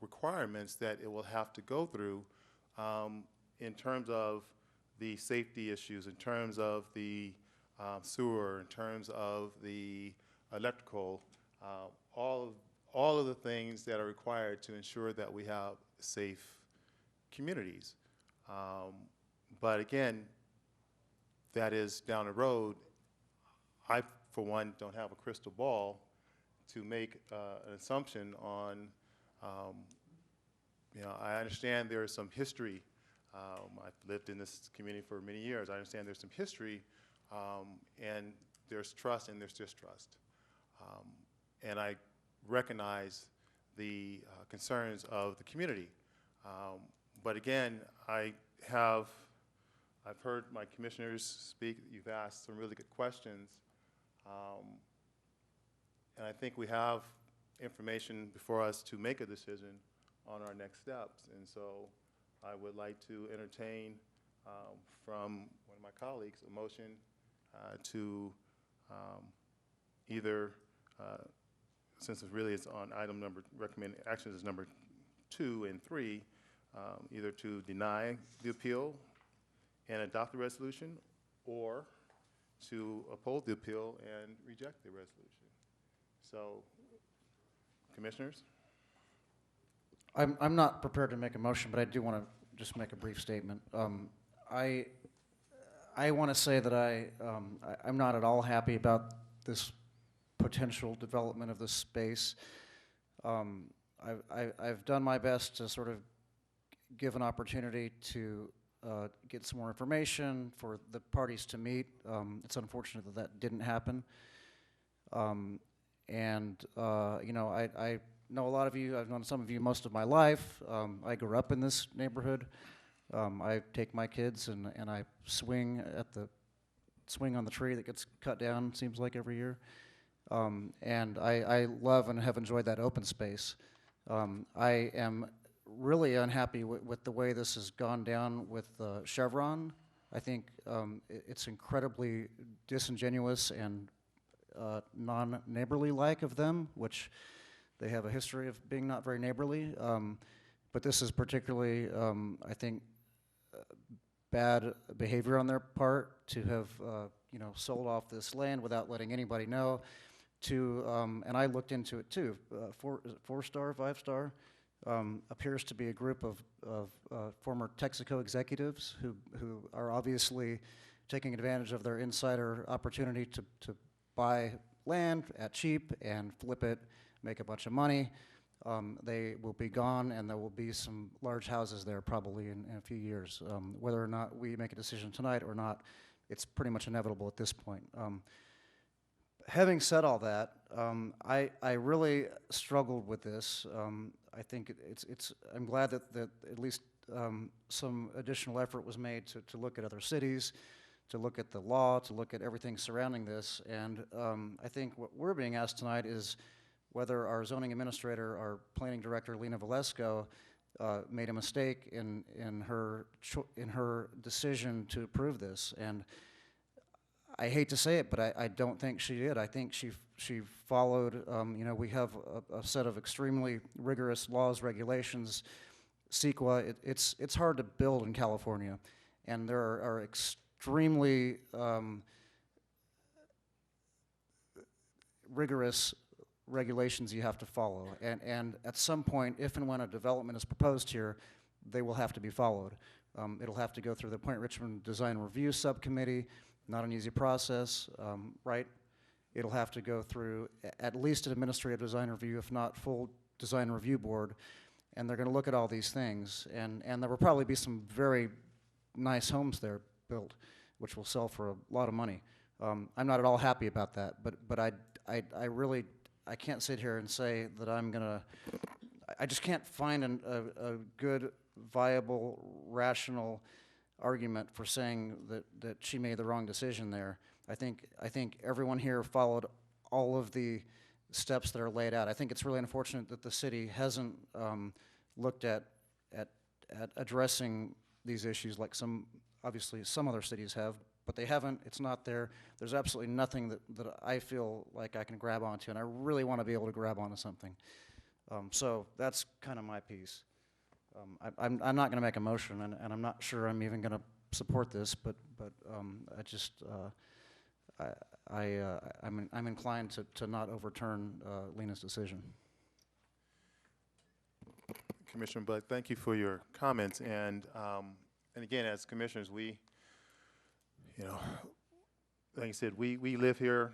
S2: requirements that it will have to go through in terms of the safety issues, in terms of the sewer, in terms of the electrical, all of the things that are required to ensure that we have safe communities. But again, that is down the road. I, for one, don't have a crystal ball to make an assumption on, I understand there is some history. I've lived in this community for many years. I understand there's some history, and there's trust and there's distrust. And I recognize the concerns of the community. But again, I've heard my commissioners speak. You've asked some really good questions. And I think we have information before us to make a decision on our next steps. And so I would like to entertain from one of my colleagues a motion to either, since it really is on item number, recommended actions is number 2 and 3, either to deny the appeal and adopt the resolution, or to uphold the appeal and reject the resolution. So, commissioners?
S8: I'm not prepared to make a motion, but I do want to just make a brief statement. I want to say that I'm not at all happy about this potential development of this space. I've done my best to sort of give an opportunity to get some more information for the parties to meet. It's unfortunate that that didn't happen. You know, I know a lot of you. I've known some of you most of my life. I grew up in this neighborhood. I take my kids and I swing on the tree that gets cut down, seems like every year. And I love and have enjoyed that open space. I am really unhappy with the way this has gone down with Chevron. I think it's incredibly disingenuous and non-neighborly like of them, which they have a history of being not very neighborly. But this is particularly, I think, bad behavior on their part to have, you know, sold off this land without letting anybody know. And I looked into it too. Four-star, five-star, appears to be a group of former Texaco executives who are obviously taking advantage of their insider opportunity to buy land at cheap and flip it, make a bunch of money. They will be gone, and there will be some large houses there probably in a few years. Whether or not we make a decision tonight or not, it's pretty much inevitable at this point. Having said all that, I really struggled with this. I think I'm glad that at least some additional effort was made to look at other cities, to look at the law, to look at everything surrounding this. And I think what we're being asked tonight is whether our zoning administrator, our planning director, Lena Valesco, made a mistake in her decision to approve this. And I hate to say it, but I don't think she did. I think she followed, you know, we have a set of extremely rigorous laws, regulations. CEQA, it's hard to build in California, and there are extremely rigorous regulations you have to follow. And at some point, if and when a development is proposed here, they will have to be followed. It'll have to go through the Point Richmond Design Review Subcommittee. Not an easy process, right? It'll have to go through at least an administrative design review, if not full design review board, and they're going to look at all these things. And there will probably be some very nice homes there built, which will sell for a lot of money. I'm not at all happy about that, but I really can't sit here and say that I just can't find a good, viable, rational argument for saying that she made the wrong decision there. I think everyone here followed all of the steps that are laid out. I think it's really unfortunate that the city hasn't looked at addressing these issues like obviously some other cities have, but they haven't. It's not there. There's absolutely nothing that I feel like I can grab onto, and I really want to be able to grab onto something. So that's kind of my piece. I'm not going to make a motion, and I'm not sure I'm even going to support this, but I just I'm inclined to not overturn Lena's decision.
S2: Commissioner Budd, thank you for your comments. And again, as commissioners, we, you know, like I said, we live here.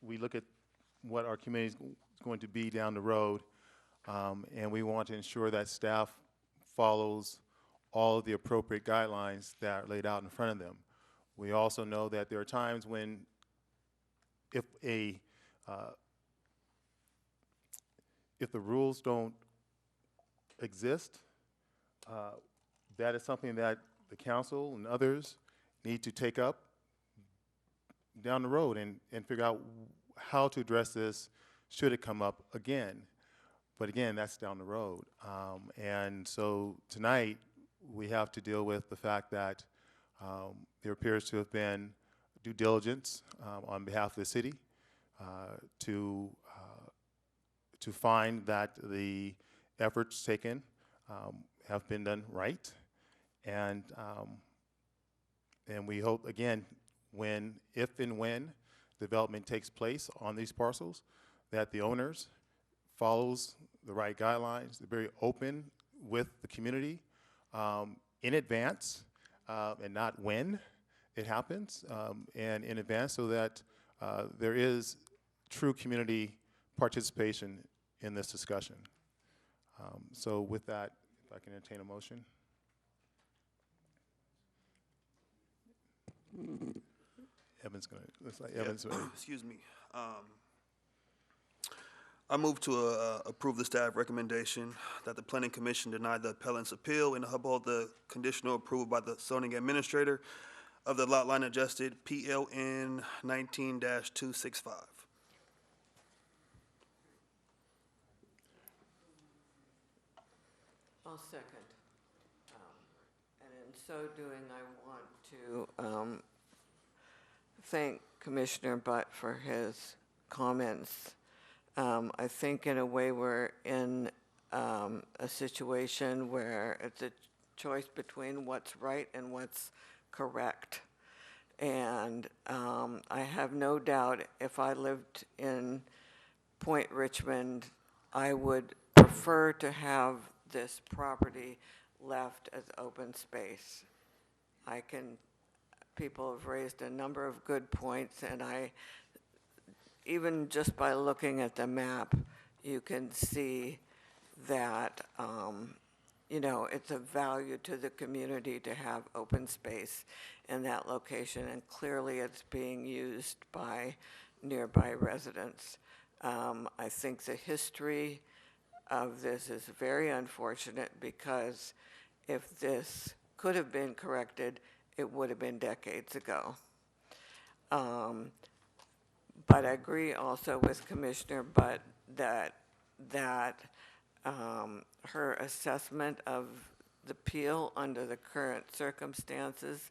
S2: We look at what our community is going to be down the road, and we want to ensure that staff follows all of the appropriate guidelines that are laid out in front of them. We also know that there are times when if the rules don't exist, that is something that the council and others need to take up down the road and figure out how to address this should it come up again. But again, that's down the road. And so tonight, we have to deal with the fact that there appears to have been due diligence on behalf of the city to find that the efforts taken have been done right. And we hope, again, if and when development takes place on these parcels, that the owners follows the right guidelines. They're very open with the community in advance and not when it happens, and in advance so that there is true community participation in this discussion. So with that, if I can entertain a motion. Evan's gonna, looks like Evan's gonna.
S16: Excuse me. I move to approve the staff recommendation that the Planning Commission deny the appellant's appeal and uphold the conditional approval by the zoning administrator of the lot line adjusted PLN 19-265.
S1: I'll second. And in so doing, I want to thank Commissioner Butt for his comments. I think in a way we're in a situation where it's a choice between what's right and what's correct. And I have no doubt if I lived in Point Richmond, I would prefer to have this property left as open space. People have raised a number of good points, and even just by looking at the map, you can see that, it's a value to the community to have open space in that location, and clearly it's being used by nearby residents. I think the history of this is very unfortunate because if this could have been corrected, it would have been decades ago. But I agree also with Commissioner Butt that her assessment of the appeal under the current circumstances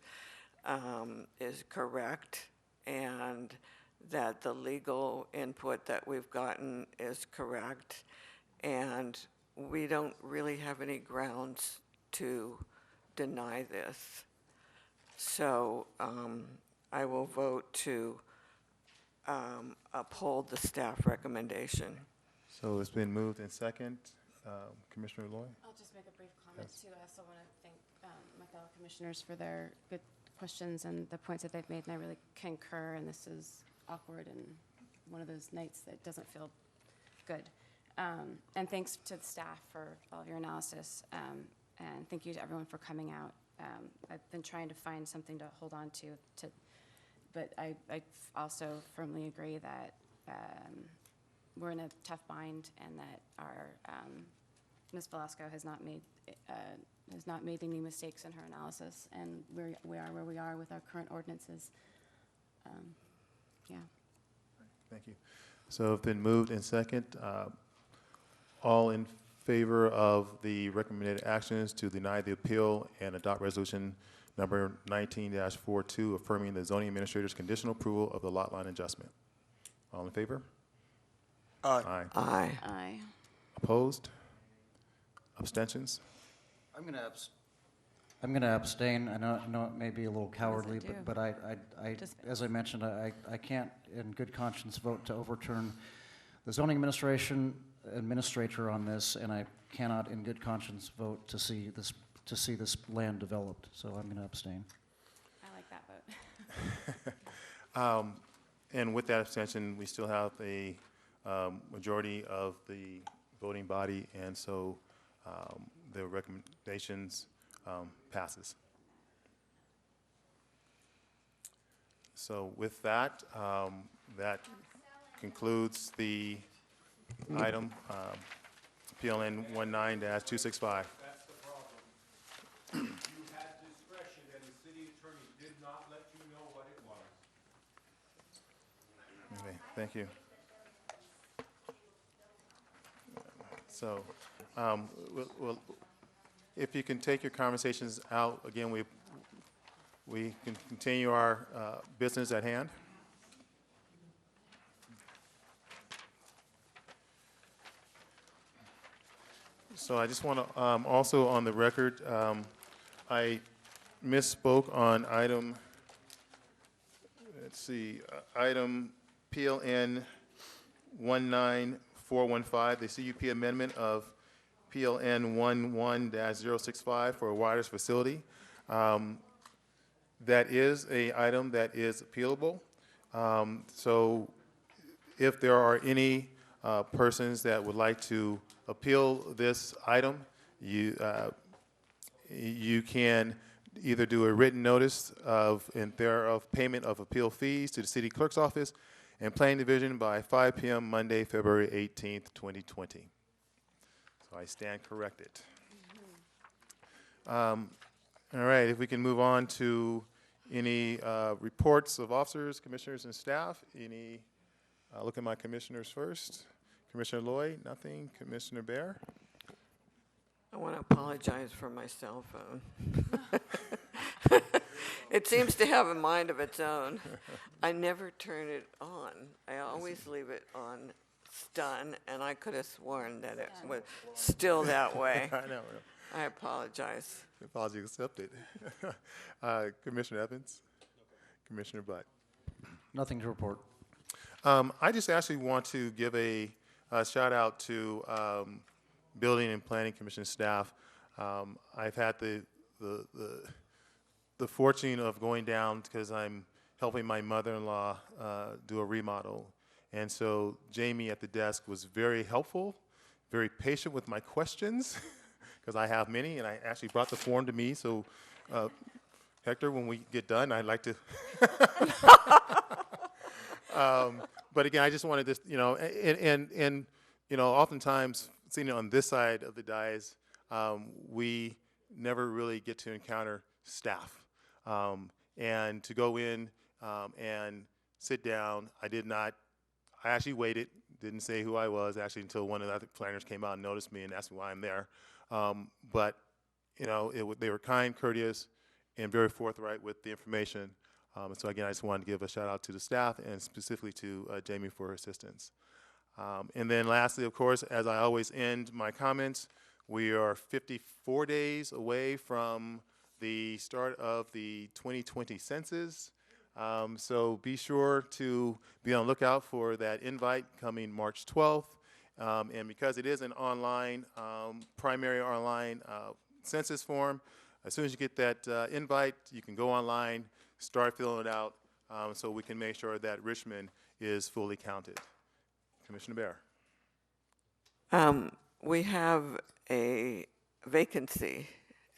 S1: is correct, and that the legal input that we've gotten is correct, and we don't really have any grounds to deny this. So I will vote to uphold the staff recommendation.
S2: So it's been moved in second. Commissioner Loy?
S9: I'll just make a brief comment
S2: Yes.
S9: too. I also want to thank my fellow commissioners for their good questions and the points that they've made, and I really concur, and this is awkward and one of those nights that doesn't feel good. And thanks to the staff for all of your analysis, and thank you to everyone for coming out. I've been trying to find something to hold on to but I also firmly agree that we're in a tough bind, and that our Ms. Velasco has not made any mistakes in her analysis, and we are where we are with our current ordinances. Yeah.
S2: Thank you. So it's been moved in second. All in favor of the recommended actions to deny the appeal and adopt resolution number 19-42, affirming the zoning administrator's conditional approval of the lot line adjustment. All in favor?
S16: Aye.
S2: Aye.
S1: Aye.
S9: Aye.
S2: Opposed? Abstentions?
S8: I'm going to abstain. I know it may be a little cowardly,
S9: do?
S8: but I
S9: Just-
S8: as I mentioned, I can't in good conscience vote to overturn the zoning administrator on this, and I cannot in good conscience vote to see this land developed. So I'm going to abstain.
S9: I like that vote.
S2: And with that abstention, we still have a majority of the voting body, and so the recommendations passes. So with that, that concludes the item, PLN 19-265.
S10: That's the problem. You had discretion, and the city attorney did not let you know what it was.
S2: Okay, thank you. So, if you can take your conversations out, again, we can continue our business at hand. So I just want to, also on the record, I misspoke on item, let's see, item PLN 1942. 415, the CUP amendment of PLN 11-065 for a wireless facility. That is a item that is appealable. So if there are any persons that would like to appeal this item, you can either do a written notice of payment of appeal fees to the city clerk's office and planning division by 5 p.m. Monday, February 18th, 2020. So I stand corrected. All right, if we can move on to any reports of officers, commissioners, and staff. Any, look at my commissioners first. Commissioner Lloyd, nothing. Commissioner Bear?
S1: I want to apologize for my cell phone. It seems to have a mind of its own. I never turn it on. I always leave it on stun, and I could have sworn that it was still that way.
S2: I know.
S1: I apologize.
S2: Apology accepted. Commissioner Evans? Commissioner Butt?
S8: Nothing to report.
S2: I just actually want to give a shout out to Building and Planning Commission staff. I've had the fortune of going down because I'm helping my mother-in-law do a remodel. And so Jamie at the desk was very helpful, very patient with my questions, because I have many, and I actually brought the form to me. So, Hector, when we get done, I'd like to. But again, I just wanted this, and oftentimes, seeing it on this side of the dais, we never really get to encounter staff. And to go in and sit down, I actually waited, didn't say who I was actually until one of the other planners came out and noticed me and asked me why I'm there. But, they were kind, courteous, and very forthright with the information. So again, I just wanted to give a shout out to the staff and specifically to Jamie for her assistance. And then lastly, of course, as I always end my comments, we are 54 days away from the start of the 2020 census. So be sure to be on the lookout for that invite coming March 12th. And because it is an online, primary online census form, as soon as you get that invite, you can go online, start filling it out, so we can make sure that Richmond is fully counted. Commissioner Bear.
S1: We have a vacancy,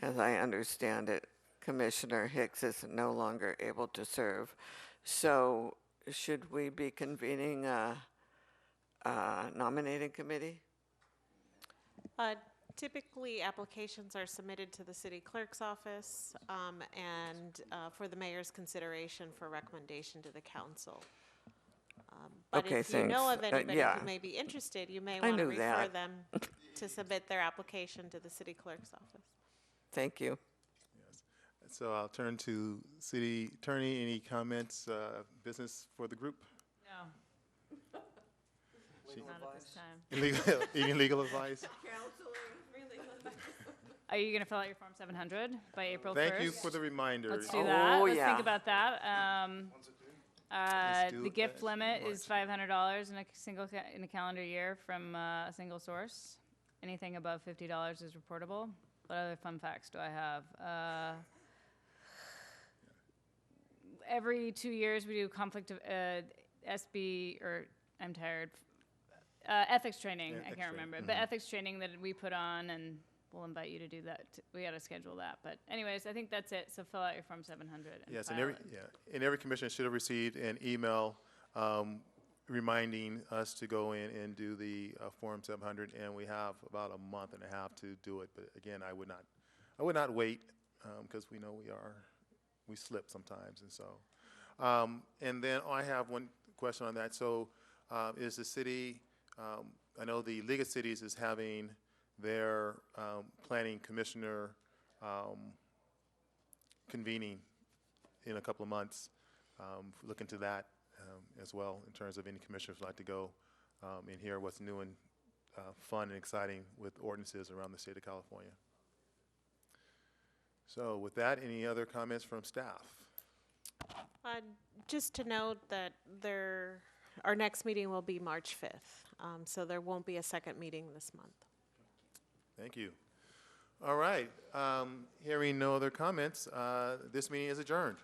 S1: as I understand it. Commissioner Hicks is no longer able to serve. So should we be convening a nominating committee?
S3: Typically, applications are submitted to the city clerk's office and for the mayor's consideration for recommendation to the council. But
S1: Okay,
S3: if you know
S1: thanks.
S3: of anybody
S1: yeah.
S3: who may be interested, you may
S1: I
S3: want to
S1: knew
S3: refer
S1: that.
S3: them to submit their application to the city clerk's office.
S1: Thank you.
S2: So I'll turn to City Attorney. Any comments, business for the group?
S5: No. Not at this time.
S2: Any legal advice?
S5: Are you going to fill out your Form 700 by April 1st?
S2: Thank you for the reminder.
S5: Let's do that.
S1: Oh,
S5: Let's
S1: yeah.
S5: think about that.
S2: Let's do
S5: The gift
S2: that
S5: limit
S2: in
S5: is $500 in a calendar year from a single source. Anything above $50 is reportable. What other fun facts do I have? Every 2 years we do conflict of SB, or I'm tired. Ethics training,
S2: Yeah,
S5: I
S2: ethics
S5: can't
S2: training.
S5: remember. But ethics training that we put on, and we'll invite you to do that. We got to schedule that. But anyways, I think that's it. So fill out your Form 700. And
S2: Yes,
S5: file
S2: and
S5: it.
S2: every commissioner should have received an email reminding us to go in and do the Form 700, and we have about a month and a half to do it. But again, I would not wait because we know we slip sometimes, and so. And then I have one question on that. So, is the city? I know the League of Cities is having their planning commissioner convening in a couple of months. Look into that as well in terms of any commissioners who'd like to go and hear what's new and fun and exciting with ordinances around the state of California. So with that, any other comments from staff?
S3: Just to note that our next meeting will be March 5th. So there won't be a second meeting this month.
S2: Thank you. All right, hearing no other comments, this meeting is adjourned.